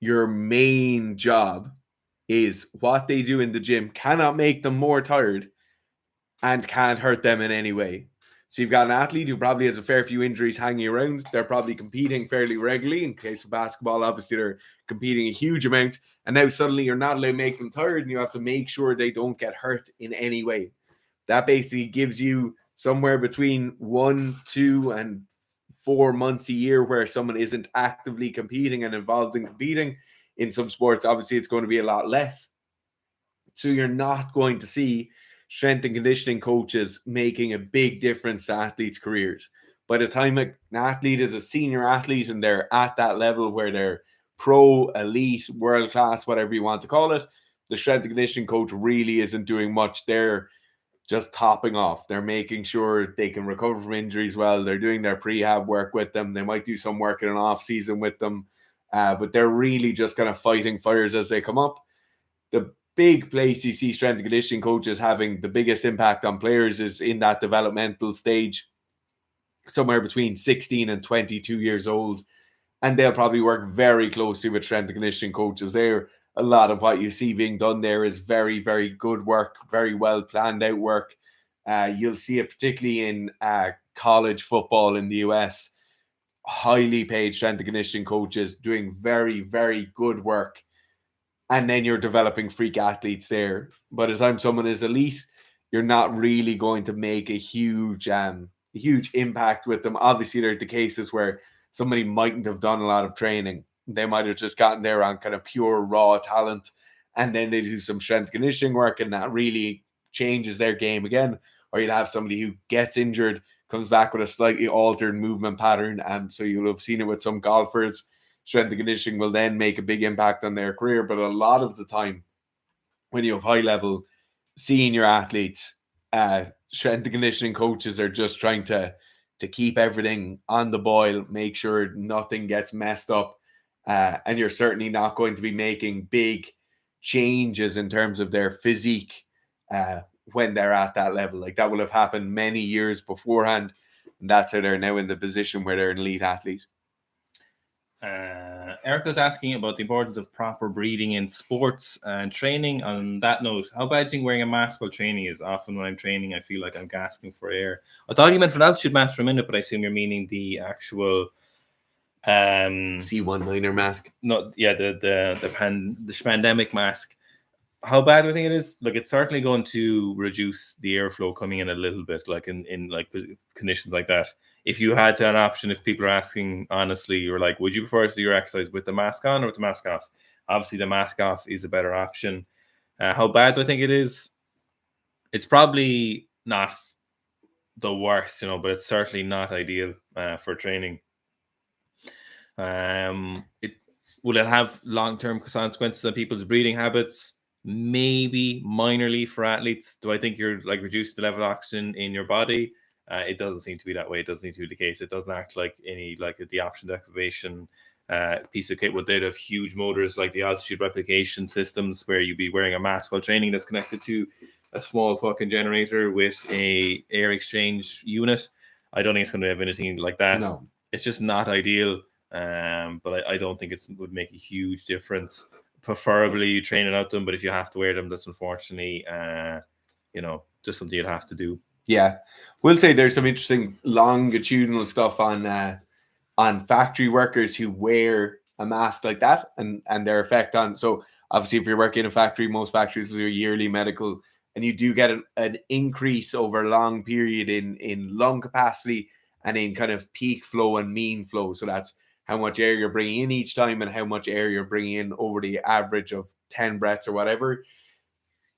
your main job is what they do in the gym cannot make them more tired and can't hurt them in any way. So you've got an athlete who probably has a fair few injuries hanging around. They're probably competing fairly regularly. In case of basketball, obviously they're competing a huge amount. And now suddenly you're not allowed to make them tired, and you have to make sure they don't get hurt in any way. That basically gives you somewhere between 1, 2, and 4 months a year where someone isn't actively competing and involved in competing. In some sports, obviously, it's going to be a lot less. So you're not going to see strength and conditioning coaches making a big difference to athletes' careers. By the time an athlete is a senior athlete and they're at that level where they're pro, elite, world class, whatever you want to call it, the strength and conditioning coach really isn't doing much. They're just topping off. They're making sure they can recover from injuries well. They're doing their prehab work with them. They might do some work in an off season with them, but they're really just kind of fighting fires as they come up. The big place you see strength and conditioning coaches having the biggest impact on players is in that developmental stage, somewhere between 16 and 22 years old. And they'll probably work very closely with strength and conditioning coaches there. A lot of what you see being done there is very, very good work, very well planned out work. You'll see it particularly in college football in the US. Highly paid strength and conditioning coaches doing very, very good work. And then you're developing freak athletes there. By the time someone is elite, you're not really going to make a huge impact with them. Obviously, there's the cases where somebody mightn't have done a lot of training. They might have just gotten there on kind of pure raw talent, and then they do some strength conditioning work, and that really changes their game again. Or you'd have somebody who gets injured, comes back with a slightly altered movement pattern, and so you'll have seen it with some golfers. Strength and conditioning will then make a big impact on their career. But a lot of the time, when you have high level senior athletes, strength and conditioning coaches are just trying to keep everything on the boil, make sure nothing gets messed up. And you're certainly not going to be making big changes in terms of their physique when they're at that level. Like that will have happened many years beforehand. And that's how they're now in the position where they're an elite athlete. Erica's asking about the importance of proper breathing in sports and training. On that note, how bad do you think wearing a mask while training is? Often when I'm training, I feel like I'm gasping for air. I thought you meant for an altitude mask for a minute, but I assume you're meaning the actual C19er mask. No, yeah, the pandemic mask. How bad do I think it is? Look, it's certainly going to reduce the airflow coming in a little bit, like in like conditions like that. If you had an option, if people are asking honestly, you're like, would you prefer to do your exercise with the mask on or with the mask off? Obviously, the mask off is a better option. How bad do I think it is? It's probably not the worst, but it's certainly not ideal for training. Will it have long-term consequences on people's breathing habits? Maybe minorly for athletes. Do I think you're like reducing the level of oxygen in your body? It doesn't seem to be that way. It doesn't seem to be the case. It doesn't act like any like the option deprivation piece of kit. Would they have huge motors like the altitude replication systems where you'd be wearing a mask while training that's connected to a small fucking generator with a air exchange unit? I don't think it's going to have anything like that. No. It's just not ideal. But I don't think it would make a huge difference. Preferably you train it out them, but if you have to wear them, that's unfortunately, just something you'd have to do. Yeah, we'll say there's some interesting longitudinal stuff on factory workers who wear a mask like that and their effect on. So obviously, if you're working in a factory, most factories do yearly medical, and you do get an increase over a long period in lung capacity and in kind of peak flow and mean flow. So that's how much air you're bringing in each time and how much air you're bringing in over the average of 10 breaths or whatever.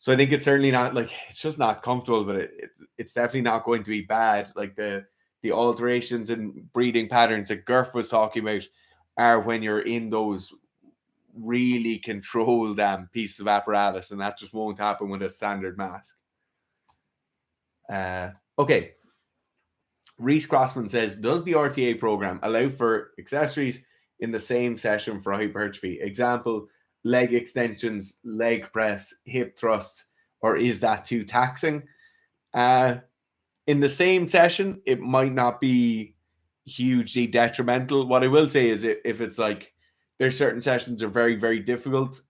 So I think it's certainly not like, it's just not comfortable, but it's definitely not going to be bad. Like the alterations in breathing patterns that Gurf was talking about are when you're in those really controlled pieces of apparatus, and that just won't happen with a standard mask. Okay. Reese Crossman says, does the RTA program allow for accessories in the same session for hypertrophy? Example, leg extensions, leg press, hip thrusts, or is that too taxing? In the same session, it might not be hugely detrimental. What I will say is if it's like, there's certain sessions are very, very difficult.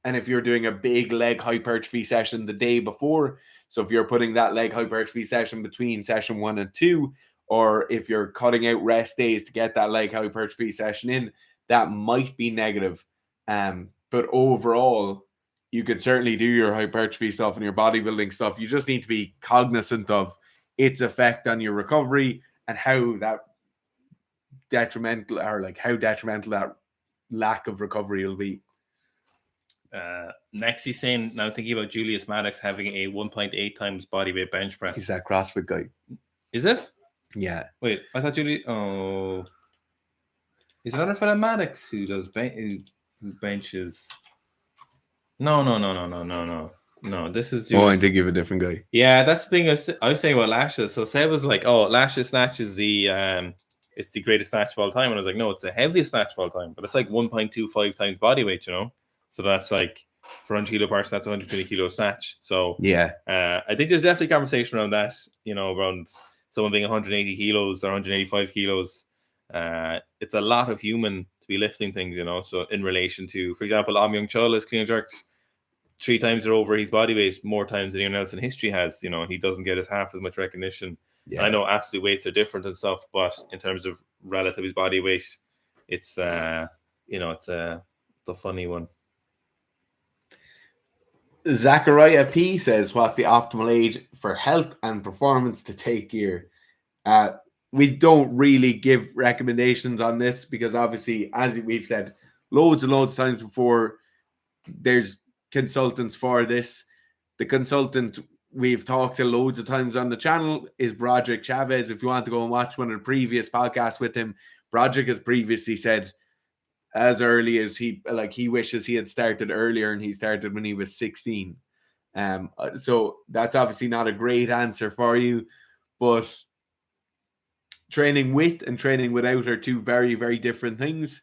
And if you're doing a big leg hypertrophy session the day before, so if you're putting that leg hypertrophy session between session 1 and 2, or if you're cutting out rest days to get that leg hypertrophy session in, that might be negative. But overall, you could certainly do your hypertrophy stuff and your bodybuilding stuff. You just need to be cognizant of its effect on your recovery and how detrimental that lack of recovery will be. Next, he's saying, now thinking about Julius Maddox having a 1.8 times body weight bench press. He's that CrossFit guy. Is it? Yeah. Wait, I thought Julius... Oh. Is another fella Maddox who does who benches... No. This is... Julius. Oh, I think you have a different guy. Yeah, that's the thing I was saying about lashes. So Seb was like, oh, lashes snatch is it's the greatest snatch of all time. And I was like, no, it's the heaviest snatch of all time. But it's like 1.25 times body weight, you know? So that's like, for 100 kilo person, that's 120 kilo snatch. So yeah, I think there's definitely conversation around that, you know, around someone being 180 kilos or 185 kilos. It's a lot of human to be lifting things, you know. So in relation to, for example, Am Young Chul is clean and jerked 3 times or over his body weight, more times than anyone else in history has, you know, and he doesn't get half as much recognition. Yeah. I know absolute weights are different and stuff, but in terms of relative his body weight, it's you know, it's a funny one. Zachariah P says, what's the optimal age for health and performance to take gear? We don't really give recommendations on this because obviously, as we've said loads and loads of times before, there's consultants for this. The consultant we've talked to loads of times on the channel is Broderick Chavez. If you want to go and watch one of the previous podcasts with him, Broderick has previously said as early as he wishes he had started earlier, and he started when he was 16. So that's obviously not a great answer for you, but training with and training without are two very, very different things.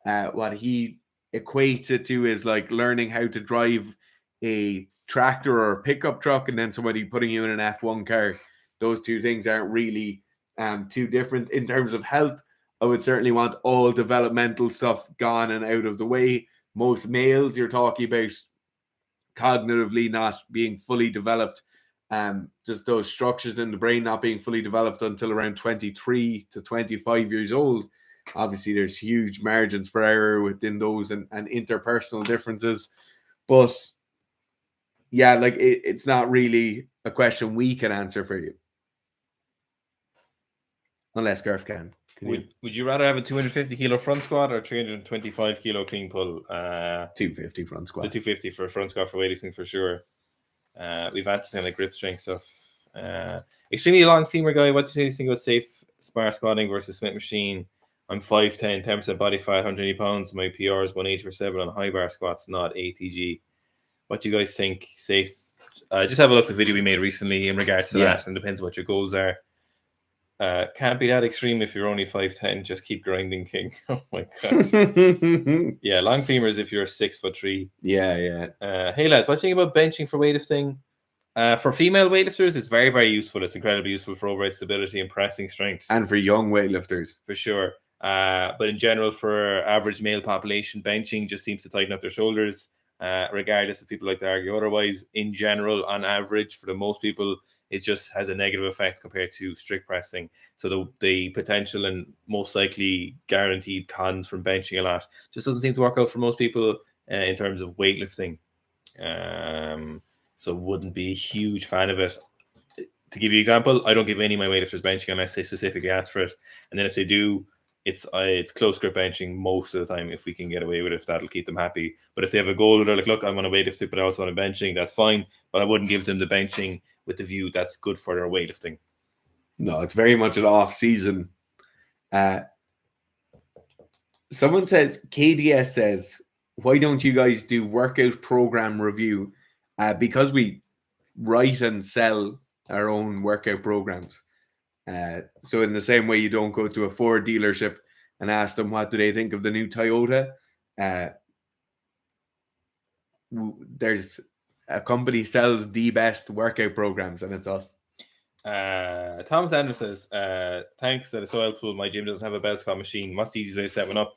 What he equates it to is like learning how to drive a tractor or a pickup truck and then somebody putting you in an F1 car. Those two things aren't really too different. In terms of health, I would certainly want all developmental stuff gone and out of the way. Most males, you're talking about cognitively not being fully developed, just those structures in the brain not being fully developed until around 23 to 25 years old. Obviously, there's huge margins for error within those and interpersonal differences. But yeah, like it's not really a question we can answer for you. Unless Garth can. Would you rather have a 250 kilo front squat or 325 kilo clean pull? 250 front squat. The 250 for front squat for weightlifting for sure. We've had to kind of grip strength stuff. Extremely long femur guy. What do you think about safe spar squatting versus Smith machine? I'm 5'10", 10% body fat, 180 pounds. My PR is 180 for 7 on high bar squats, not ATG. What do you guys think? Safe? Just have a look at the video we made recently in regards to that, and depends what your goals are. Can't be that extreme if you're only 5'10". Just keep grinding, king. Oh my god. Yeah, long femurs if you're 6'3". Yeah. Hey lads, what do you think about benching for weightlifting? For female weightlifters, it's very, very useful. It's incredibly useful for overhead stability and pressing strength. And for young weightlifters. For sure. But in general, for average male population, benching just seems to tighten up their shoulders, regardless if people like to argue otherwise. In general, on average, for the most people, it just has a negative effect compared to strict pressing. So the potential and most likely guaranteed cons from benching a lot just doesn't seem to work out for most people in terms of weightlifting. So wouldn't be a huge fan of it. To give you an example, I don't give any of my weightlifters benching unless they specifically ask for it. And then if they do, it's close grip benching most of the time. If we can get away with it, that'll keep them happy. But if they have a goal where they're like, look, I want to weightlift it, but I also want to benching, that's fine. But I wouldn't give them the benching with the view that's good for their weightlifting. No, it's very much an off season. Someone says, KDS says, why don't you guys do workout program review? Because we write and sell our own workout programs. So in the same way you don't go to a Ford dealership and ask them what do they think of the new Toyota, there's a company sells the best workout programs, and it's us. Thomas Anderson says, thanks, that is so helpful. My gym doesn't have a belt squat machine. What's the easiest way to set one up?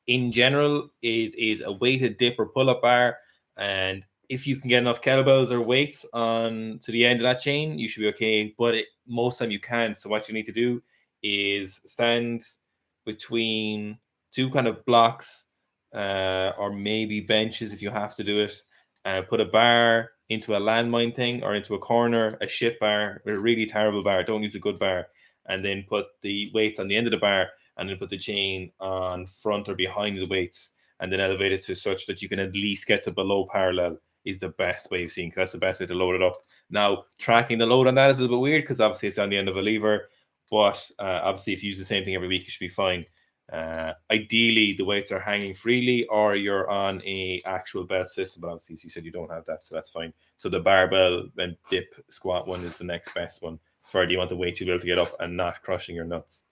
In general, it is a weighted dip or pull-up bar. And if you can get enough kettlebells or weights on to the end of that chain, you should be okay. But most time you can't. So what you need to do is stand between two kind of blocks, or maybe benches if you have to do it. Put a bar into a landmine thing or into a corner, a shit bar, a really terrible bar. Don't use a good bar. And then put the weights on the end of the bar, and then put the chain on front or behind the weights, and then elevate it to such that you can at least get to below parallel is the best way of seeing, because that's the best way to load it up. Now, tracking the load on that is a little bit weird because obviously it's on the end of a lever, but obviously if you use the same thing every week, you should be fine. Ideally, the weights are hanging freely or you're on a actual belt system, but obviously, as you said, you don't have that, so that's fine. So the barbell and dip squat one is the next best one for the amount of weight you'll be able to get up and not crushing your nuts.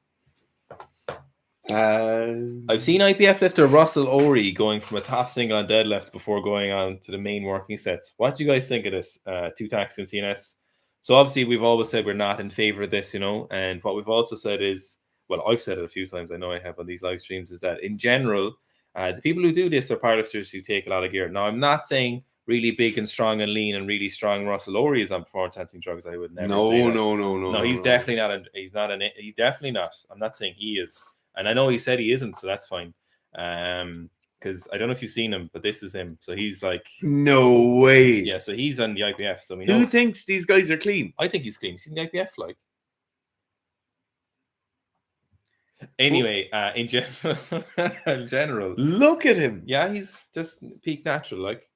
I've seen IPF lifter Russell Ory going from a top single on deadlift before going on to the main working sets. What do you guys think of this? Two tacks in CNS. So obviously we've always said we're not in favor of this, and what we've also said is, well, I've said it a few times, I know I have on these live streams, is that in general, the people who do this are powerlifters who take a lot of gear. Now, I'm not saying really big and strong and lean and really strong Russell Ory is on performance-enhancing drugs. I would never say that. No, he's definitely not. He's definitely not. I'm not saying he is. And I know he said he isn't, so that's fine. Because I don't know if you've seen him, but this is him. So he's like, no way. Yeah, so he's on the IPF. So we Who know. thinks these guys are clean? I think he's clean. He's in the IPF, like. Anyway, in general, look at him. Yeah, he's just peak natural, like.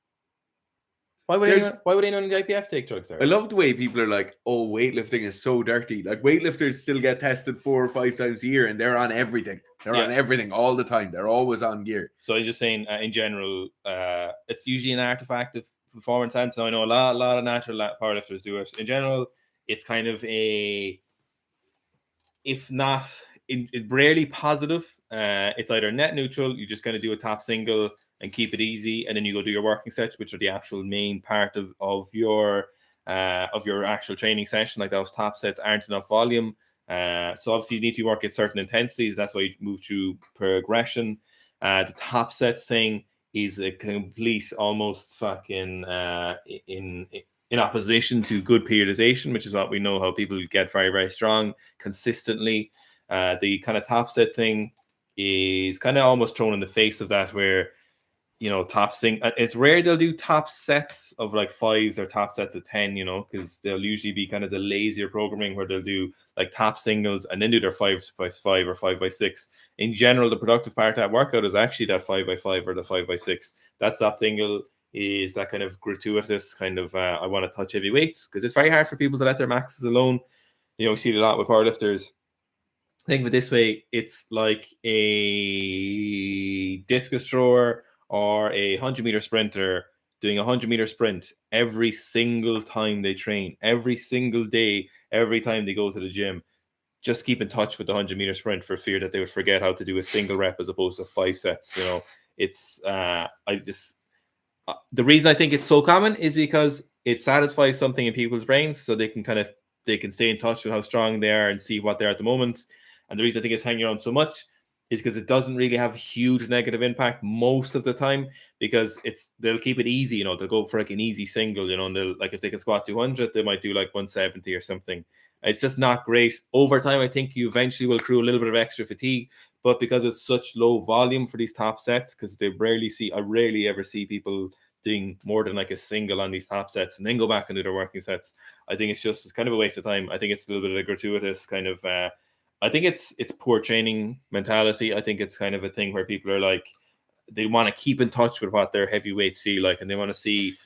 Why would anyone in the IPF take drugs there? I love the way people are like, oh, weightlifting is so dirty. Like, weightlifters still get tested 4 or 5 times a year, and they're on everything. They're on everything all the time. They're always on gear. So I'm just saying, in general, it's usually an artifact of performance enhancing. I know a lot of natural powerlifters do it. In general, it's kind of a, if not, it rarely positive. It's either net neutral. You just kind of do a top single and keep it easy, and then you go do your working sets, which are the actual main part of your actual training session. Like, those top sets aren't enough volume, so obviously you need to work at certain intensities. That's why you move through progression. The top sets thing is a complete, almost fucking in opposition to good periodization, which is what we know how people get very, very strong consistently. The kind of top set thing is kind of almost thrown in the face of that, where it's rare they'll do top sets of like 5s or top sets of 10, because they'll usually be kind of the lazier programming where they'll do like top singles and then do their 5x5 or 5x6. In general, the productive part of that workout is actually that 5x5 or the 5x6. That top single is that kind of gratuitous kind of I want to touch heavy weights, because it's very hard for people to let their maxes alone. We see it a lot with powerlifters. Think of it this way: it's like a discus thrower or a 100-meter sprinter doing a 100-meter sprint every single time they train, every single day, every time they go to the gym. Just keep in touch with the 100-meter sprint for fear that they would forget how to do a single rep as opposed to 5 sets. It's the reason I think it's so common is because it satisfies something in people's brains, so they can stay in touch with how strong they are and see what they are at the moment. And the reason I think it's hanging around so much is because it doesn't really have huge negative impact most of the time, because they'll keep it easy. They'll go for like an easy single, and they'll, like, if they can squat 200, they might do like 170 or something. It's just not great. Over time, I think you eventually will accrue a little bit of extra fatigue, but because it's such low volume for these top sets, because I rarely ever see people doing more than like a single on these top sets and then go back and do their working sets. I think it's kind of a waste of time. I think it's a little bit of a gratuitous kind of I think it's poor training mentality. I think it's kind of a thing where people are like, they want to keep in touch with what their heavyweights feel like, and they want to see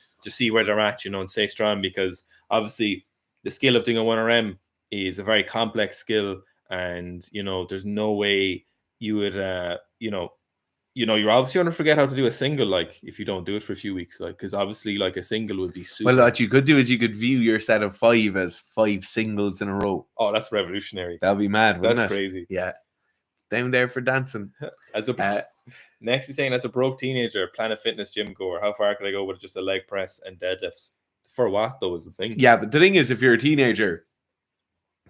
where they're at, and stay strong, because obviously the skill of doing a 1RM is a very complex skill, and there's no way you would you're obviously going to forget how to do a single, like, if you don't do it for a few weeks, like, because obviously like a single would be super. Well, what you could do is you could view your set of 5 as 5 singles in a row. Oh, that's revolutionary. That'd be mad, wouldn't That's it? crazy. Yeah. Down there for dancing. Next, he's saying, as a broke teenager, Planet Fitness gym goer, how far could I go with just a leg press and deadlift? For what, though, is the thing. Yeah, but the thing is, if you're a teenager,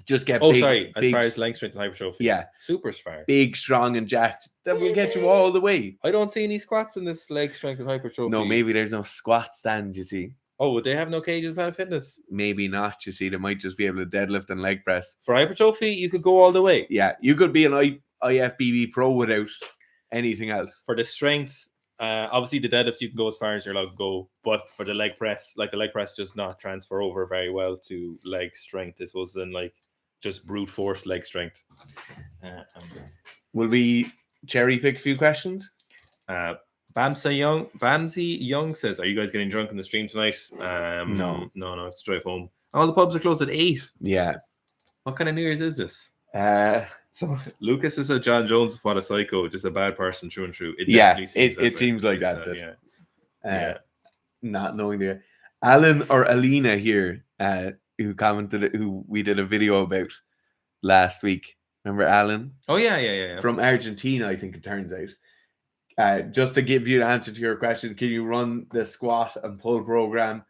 Just get Oh, big, sorry. As big, far as leg strength and hypertrophy. yeah, Super far. big, strong, and jacked. That will get you all the way. I don't see any squats in this leg strength and hypertrophy. No, maybe there's no squat stands, you see. Oh, would they have no cages in Planet Fitness? Maybe not, you see. They might just be able to deadlift and leg press. For hypertrophy, you could go all the way. Yeah, you could be an IFBB pro without anything else. For the strength, obviously the deadlift, you can go as far as you're allowed to go. But for the leg press, like the leg press does not transfer over very well to leg strength. I suppose then like just brute force leg strength. Will we cherry pick a few questions? Bamsy Young says, "Are you guys getting drunk in the stream tonight?" No, it's drive home. All the pubs are closed at 8. Yeah. What kind of New Year's is this? So Lucas is a Jon Jones, what a psycho, just a bad person through and through. It seems like that. Yeah. Not knowing the Alan or Alina here, who commented, who we did a video about last week. Remember Alan? Oh yeah. From Argentina, I think it turns out. Just to give you an answer to your question, can you run the squat and pull program?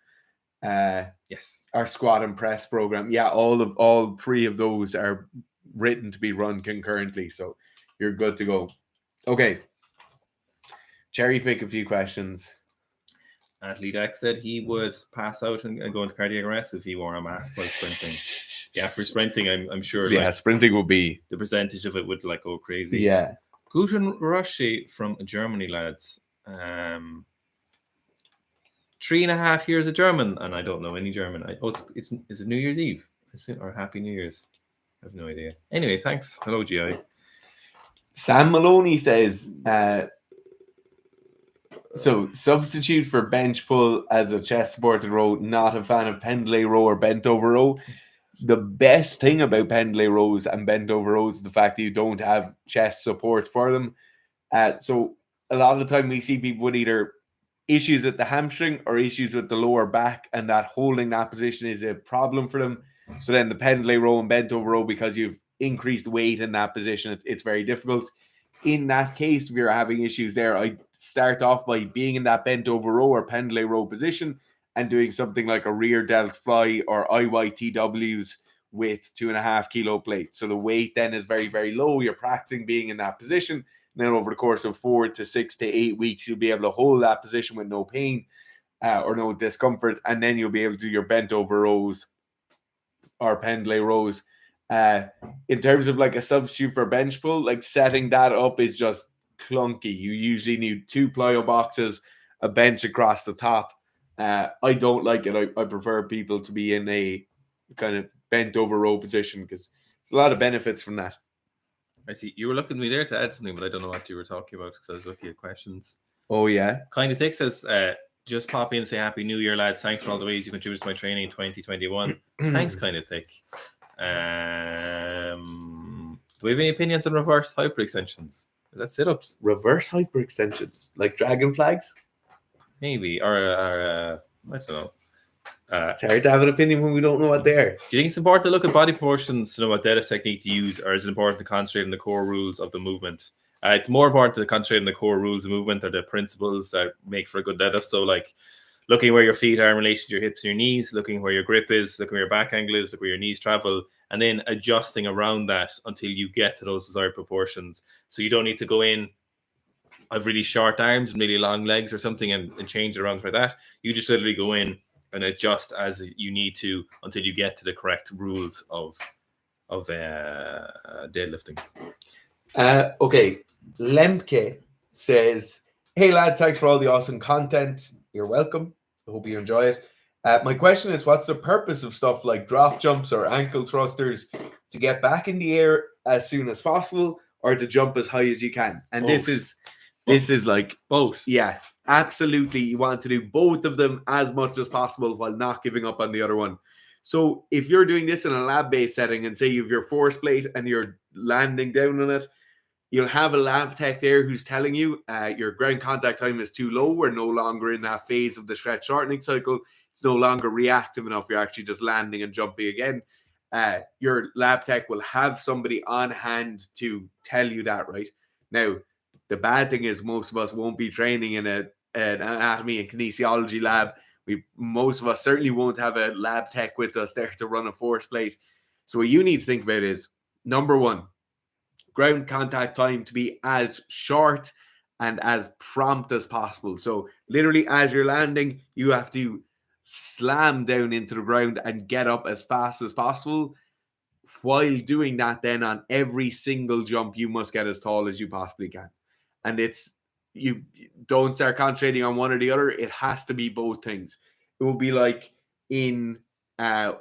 Yes. Our squat and press program. Yeah, all 3 of those are written to be run concurrently, so you're good to go. Okay. Cherry pick a few questions. Athlete X said he would pass out and go into cardiac arrest if he wore a mask while sprinting. Yeah, for sprinting, I'm sure. Yeah, like, sprinting will be the percentage of it would like go crazy. Yeah. Guten Rusche from Germany, lads. 3.5 years of German, and I don't know any German. Is it New Year's Eve? Or Happy New Year's? I have no idea. Anyway, thanks. Hello, GI. Sam Maloney says, so substitute for bench pull as a chest supported row. Not a fan of pendlay row or bent over row. The best thing about pendlay rows and bent over rows is the fact that you don't have chest support for them. So a lot of the time we see people with either issues at the hamstring or issues with the lower back, and that holding that position is a problem for them. So then the pendlay row and bent over row, because you've increased weight in that position, it's very difficult. In that case, if you're having issues there, I start off by being in that bent over row or pendlay row position and doing something like a rear delt fly or IYTWs with 2.5 kilo plates. So the weight then is very, very low. You're practicing being in that position. And then over the course of 4 to 6 to 8 weeks, you'll be able to hold that position with no pain or no discomfort. And then you'll be able to do your bent over rows or pendlay rows. In terms of like a substitute for bench pull, like setting that up is just clunky. You usually need 2 plyo boxes, a bench across the top. I don't like it. I prefer people to be in a kind of bent over row position because there's a lot of benefits from that. I see. You were looking at me there to add something, but I don't know what you were talking about because I was looking at questions. Oh, yeah. Kind of Thick says, just pop in and say Happy New Year, lads. Thanks for all the ways you contributed to my training in 2021. Thanks, Kind of Thick. Do we have any opinions on reverse hyperextensions? Is that sit-ups? Reverse hyperextensions? Like dragon flags? Maybe. Or I don't know. It's hard to have an opinion when we don't know what they are. Do you think it's important to look at body proportions to know what deadlift technique to use, or is it important to concentrate on the core rules of the movement? It's more important to concentrate on the core rules of movement or the principles that make for a good deadlift. So, like, looking where your feet are in relation to your hips and your knees, looking where your grip is, looking where your back angle is, look where your knees travel, and then adjusting around that until you get to those desired proportions. So you don't need to go in, I have really short arms and really long legs or something and change it around for that. You just literally go in and adjust as you need to until you get to the correct rules of deadlifting. Okay. Lemke says, hey lads, thanks for all the awesome content. You're welcome. I hope you enjoy it. My question is, what's the purpose of stuff like drop jumps or ankle thrusters? To get back in the air as soon as possible or to jump as high as you can? And both. This is like both. Yeah, absolutely. You want to do both of them as much as possible while not giving up on the other one. So if you're doing this in a lab-based setting and say you have your force plate and you're landing down on it, you'll have a lab tech there who's telling you your ground contact time is too low. We're no longer in that phase of the stretch shortening cycle. It's no longer reactive enough. You're actually just landing and jumping again. Your lab tech will have somebody on hand to tell you that, right? Now, the bad thing is most of us won't be training in an anatomy and kinesiology lab. Most of us certainly won't have a lab tech with us there to run a force plate. So what you need to think about is, number one, ground contact time to be as short and as prompt as possible. So literally as you're landing, you have to slam down into the ground and get up as fast as possible. While doing that, then on every single jump, you must get as tall as you possibly can. And it's, you don't start concentrating on one or the other. It has to be both things. It will be like in a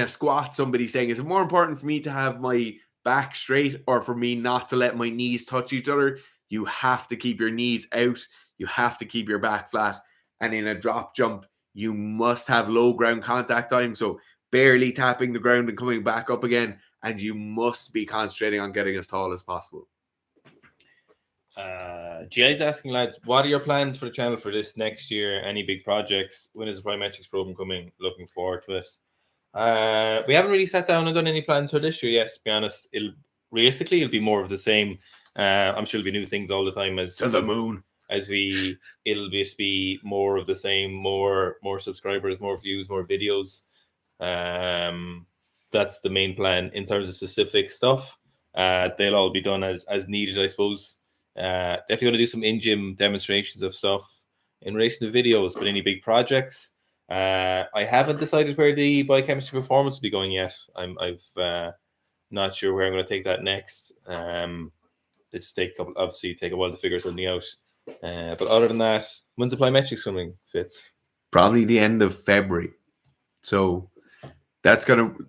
squat, somebody saying, is it more important for me to have my back straight or for me not to let my knees touch each other? You have to keep your knees out. You have to keep your back flat. And in a drop jump, you must have low ground contact time. So barely tapping the ground and coming back up again. And you must be concentrating on getting as tall as possible. GI's asking, lads, what are your plans for the channel for this next year? Any big projects? When is the plyometrics program coming? Looking forward to it. We haven't really sat down and done any plans for this year yet, to be honest. It'll be more of the same. I'm sure there'll be new things all the time as to the moon. It'll just be more of the same, more subscribers, more views, more videos. That's the main plan. In terms of specific stuff, they'll all be done as needed, I suppose. If you're going to do some in-gym demonstrations of stuff in relation to videos, but any big projects, I haven't decided where the biochemistry performance will be going yet. I've not sure where I'm going to take that next. It just take a while to figure something out. But other than that, when's the plyometrics coming, Fitz? Probably the end of February. So that's going to,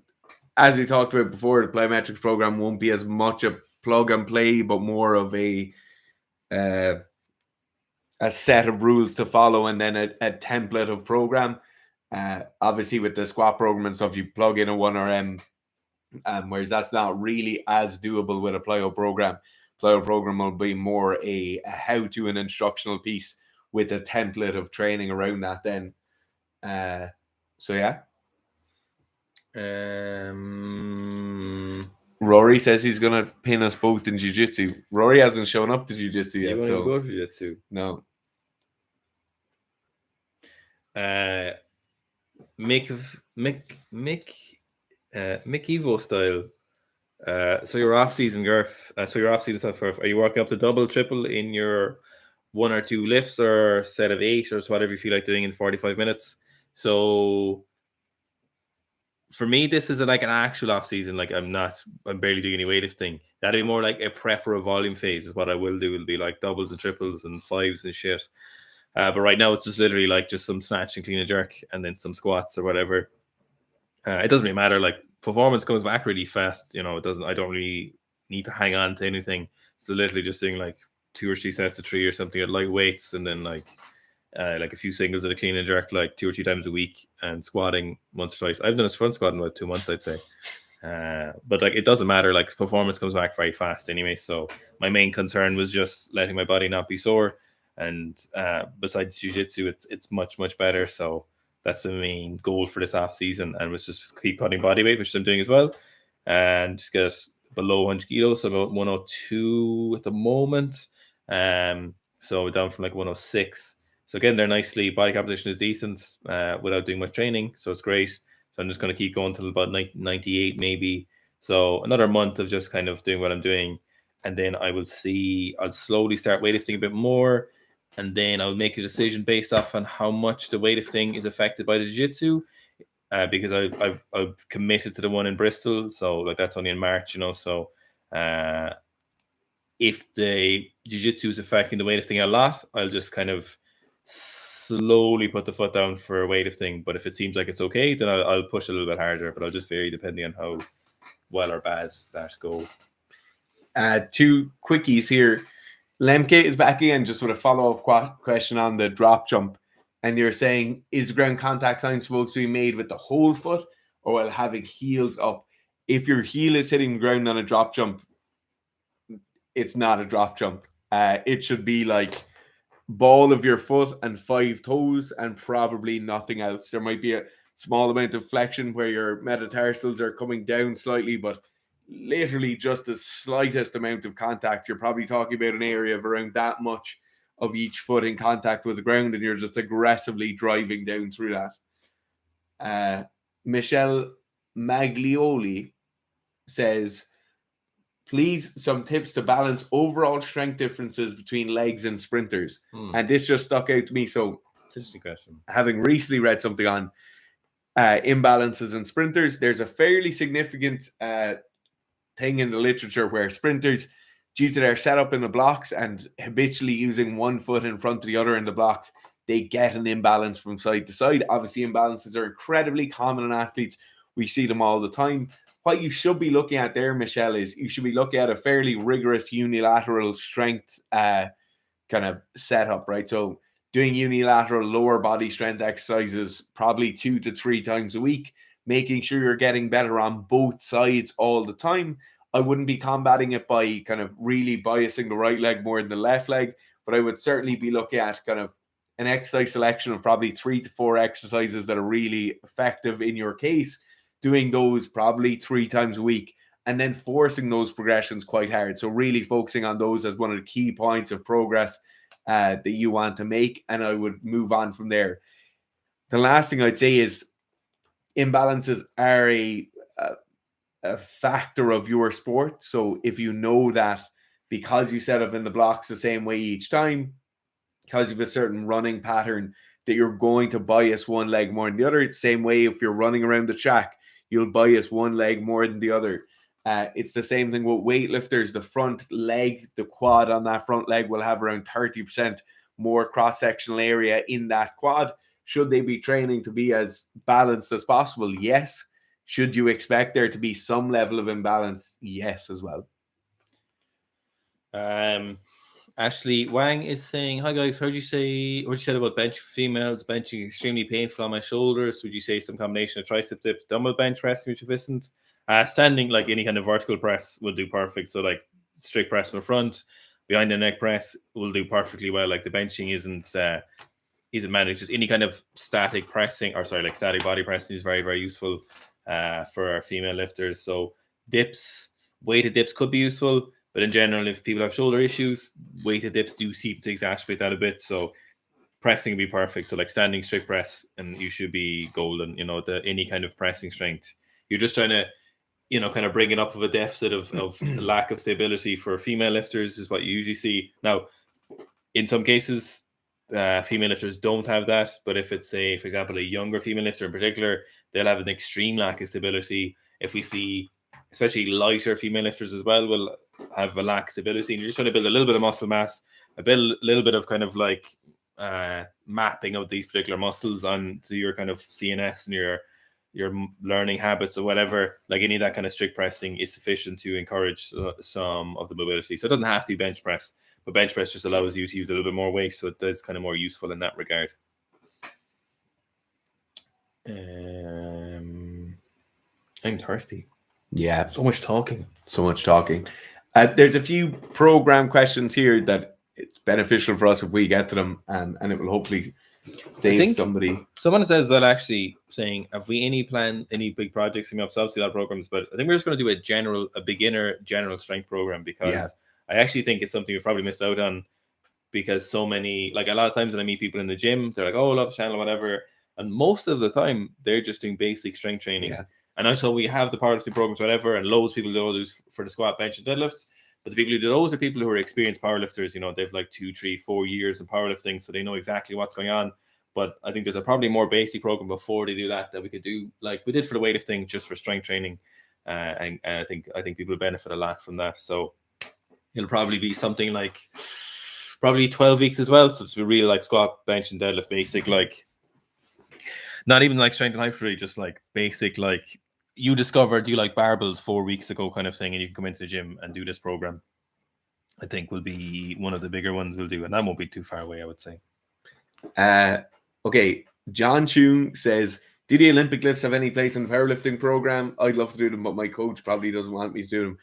as we talked about before, the plyometrics program won't be as much a plug and play, but more of a set of rules to follow and then a template of program. Obviously, with the squat program and stuff, you plug in a 1RM, whereas that's not really as doable with a plyo program. Plyo program will be more a how-to and instructional piece with a template of training around that then. So, yeah. Rory says he's going to pin us both in jiu-jitsu. Rory hasn't shown up to jiu-jitsu yet. You want to go to jiu-jitsu? No. Mick Evo style. So your off-season, Garth. So your off-season stuff. Are you working up to double, triple in your 1 or 2 lifts or set of 8 or whatever you feel like doing in 45 minutes? So for me, this is like an actual off-season. Like I'm barely doing any weightlifting. That'd be more like a prep or a volume phase is what I will do. It'll be like doubles and triples and 5s and shit. But right now it's just literally like just some snatch and clean and jerk and then some squats or whatever. It doesn't really matter. Like performance comes back really fast. You know, it doesn't. I don't really need to hang on to anything. So literally just doing like 2 or 3 sets of 3 or something at light weights, and then like a few singles at a clean and jerk like 2 or 3 times a week, and squatting once or twice. I've done a front squat in about 2 months, I'd say. But like it doesn't matter. Like performance comes back very fast anyway. So my main concern was just letting my body not be sore. And besides jiu-jitsu, it's much better. So that's the main goal for this off season, and was just keep cutting body weight, which I'm doing as well, and just get below 100 kilos, so about 102 at the moment. So down from like 106. So getting there nicely. Body composition is decent without doing much training, so it's great. So I'm just going to keep going till about 98 maybe. So another month of just kind of doing what I'm doing, and then I'll slowly start weightlifting a bit more. And then I'll make a decision based off on how much the weightlifting is affected by the jiu-jitsu, because I've committed to the one in Bristol, so like that's only in March, you know. So if the jiu-jitsu is affecting the weightlifting a lot, I'll just kind of slowly put the foot down for weightlifting. But if it seems like it's okay, then I'll push a little bit harder. But I'll just vary depending on how well or bad that goes. 2 quickies here. Lemke is back again just with a follow-up question on the drop jump. And you're saying, is the ground contact time supposed to be made with the whole foot or while having heels up? If your heel is hitting the ground on a drop jump, it's not a drop jump. It should be like ball of your foot and 5 toes and probably nothing else. There might be a small amount of flexion where your metatarsals are coming down slightly, but literally just the slightest amount of contact. You're probably talking about an area of around that much of each foot in contact with the ground, and you're just aggressively driving down through that. Michelle Maglioli says, please, some tips to balance overall strength differences between legs and sprinters. And this just stuck out to me. So, interesting question. Having recently read something on imbalances in sprinters, there's a fairly significant thing in the literature where sprinters, due to their setup in the blocks and habitually using one foot in front of the other in the blocks, they get an imbalance from side to side. Obviously, imbalances are incredibly common in athletes. We see them all the time. What you should be looking at there, Michelle, is you should be looking at a fairly rigorous unilateral strength kind of setup, right? So doing unilateral lower body strength exercises probably 2 to 3 times a week, making sure you're getting better on both sides all the time. I wouldn't be combating it by kind of really biasing the right leg more than the left leg, but I would certainly be looking at kind of an exercise selection of probably 3 to 4 exercises that are really effective in your case, doing those probably 3 times a week, and then forcing those progressions quite hard. So really focusing on those as one of the key points of progress that you want to make, and I would move on from there. The last thing I'd say is imbalances are a factor of your sport. So if you know that because you set up in the blocks the same way each time, because you have a certain running pattern, that you're going to bias one leg more than the other. It's the same way if you're running around the track, you'll bias one leg more than the other. It's the same thing with weightlifters. The front leg, the quad on that front leg will have around 30% more cross-sectional area in that quad. Should they be training to be as balanced as possible? Yes. Should you expect there to be some level of imbalance? Yes, as well. Ashley Wang is saying, hi guys, heard you say what you said about bench for females, benching extremely painful on my shoulders. Would you say some combination of tricep dips, dumbbell bench press, which efficient? Standing, like any kind of vertical press will do perfect. So like strict press from the front, behind the neck press will do perfectly well. Like the benching isn't managed. Just any kind of static pressing, or sorry, like static body pressing is very, very useful for our female lifters. So dips, weighted dips could be useful. But in general, if people have shoulder issues, weighted dips do seem to exacerbate that a bit. So pressing would be perfect. So like standing strict press, and you should be golden. Any kind of pressing strength. You're just trying to, kind of bring it up of a deficit of the lack of stability for female lifters is what you usually see. Now, in some cases, female lifters don't have that. But if it's, for example, a younger female lifter in particular, they'll have an extreme lack of stability. If we see, especially lighter female lifters as well, will have a lack of stability, and you're just trying to build a little bit of muscle mass, a little bit of kind of like mapping of these particular muscles onto your kind of CNS and your learning habits or whatever. Like any of that kind of strict pressing is sufficient to encourage some of the mobility. So it doesn't have to be bench press, but bench press just allows you to use a little bit more weight, so it does kind of more useful in that regard. I'm thirsty. Yeah. So much talking. There's a few program questions here that it's beneficial for us if we get to them, and it will hopefully save somebody. Someone says that actually saying, have we any big projects coming up? So obviously a lot of programs, but I think we're just going to do a beginner general strength program, because I actually think it's something we've probably missed out on, because so many, like a lot of times when I meet people in the gym, they're like, oh, love the channel, whatever. And most of the time they're just doing basic strength training. Yeah. And also we have the powerlifting programs, whatever, and loads of people do those for the squat, bench, and deadlifts. But the people who do those are people who are experienced powerlifters. They've like 2, 3, 4 years in powerlifting, so they know exactly what's going on. But I think there's a probably more basic program before they do that we could do, like we did for the weightlifting, just for strength training. And I think people will benefit a lot from that. So it'll probably be something like probably 12 weeks as well. So it's really like squat, bench, and deadlift, basic, like not even like strength and hypertrophy, just like basic, like you discovered you like barbells 4 weeks ago kind of thing, and you can come into the gym and do this program. I think will be one of the bigger ones we'll do, and that won't be too far away, I would say. Okay, John Tune says, do the Olympic lifts have any place in the powerlifting program? I'd love to do them, but my coach probably doesn't want me to do them.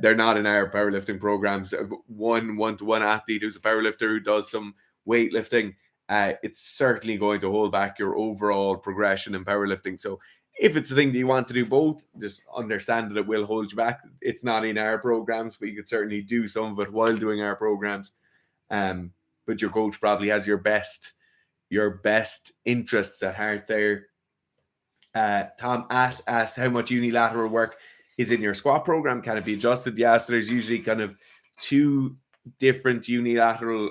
They're not in our powerlifting programs. One-to-one athlete who's a powerlifter who does some weightlifting, it's certainly going to hold back your overall progression in powerlifting. So if it's a thing that you want to do both, just understand that it will hold you back. It's not in our programs, but you could certainly do some of it while doing our programs. But your coach probably has your best interests at heart there. Tom asked how much unilateral work is in your squat program. Can it be adjusted? Yeah, so there's usually kind of 2 different unilateral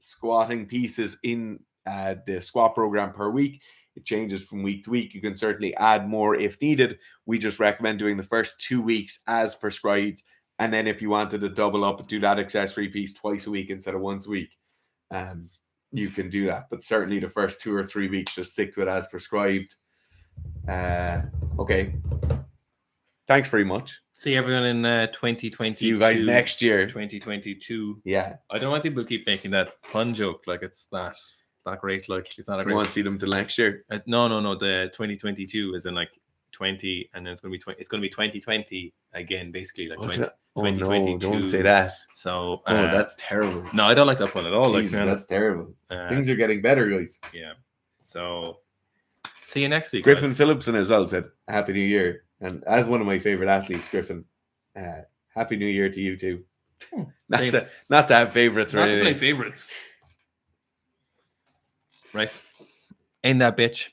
squatting pieces in the squat program per week. It changes from week to week. You can certainly add more if needed. We just recommend doing the first 2 weeks as prescribed. And then if you wanted to double up and do that accessory piece twice a week instead of once a week, you can do that. But certainly the first 2 or 3 weeks, just stick to it as prescribed. Okay. Thanks very much. See everyone in 2022. See you guys next year. 2022. Yeah. I don't know why people keep making that pun joke. Like it's not great. Like it's not a You great. want to see them till next year? No. The 2022 is in like 20, and then it's going to be 20. It's going to be 2020 again, basically like 2022. No, don't say that. So that's terrible. No, I don't like that pun at all. Jesus, like that's terrible. Things are getting better, guys. Yeah. So see you next week. Griffin guys. Phillipson as well said Happy New Year, and as one of my favorite athletes, Griffin, Happy New Year to you too. Not to have favorites or not anything. to play favorites. Right. End that bitch.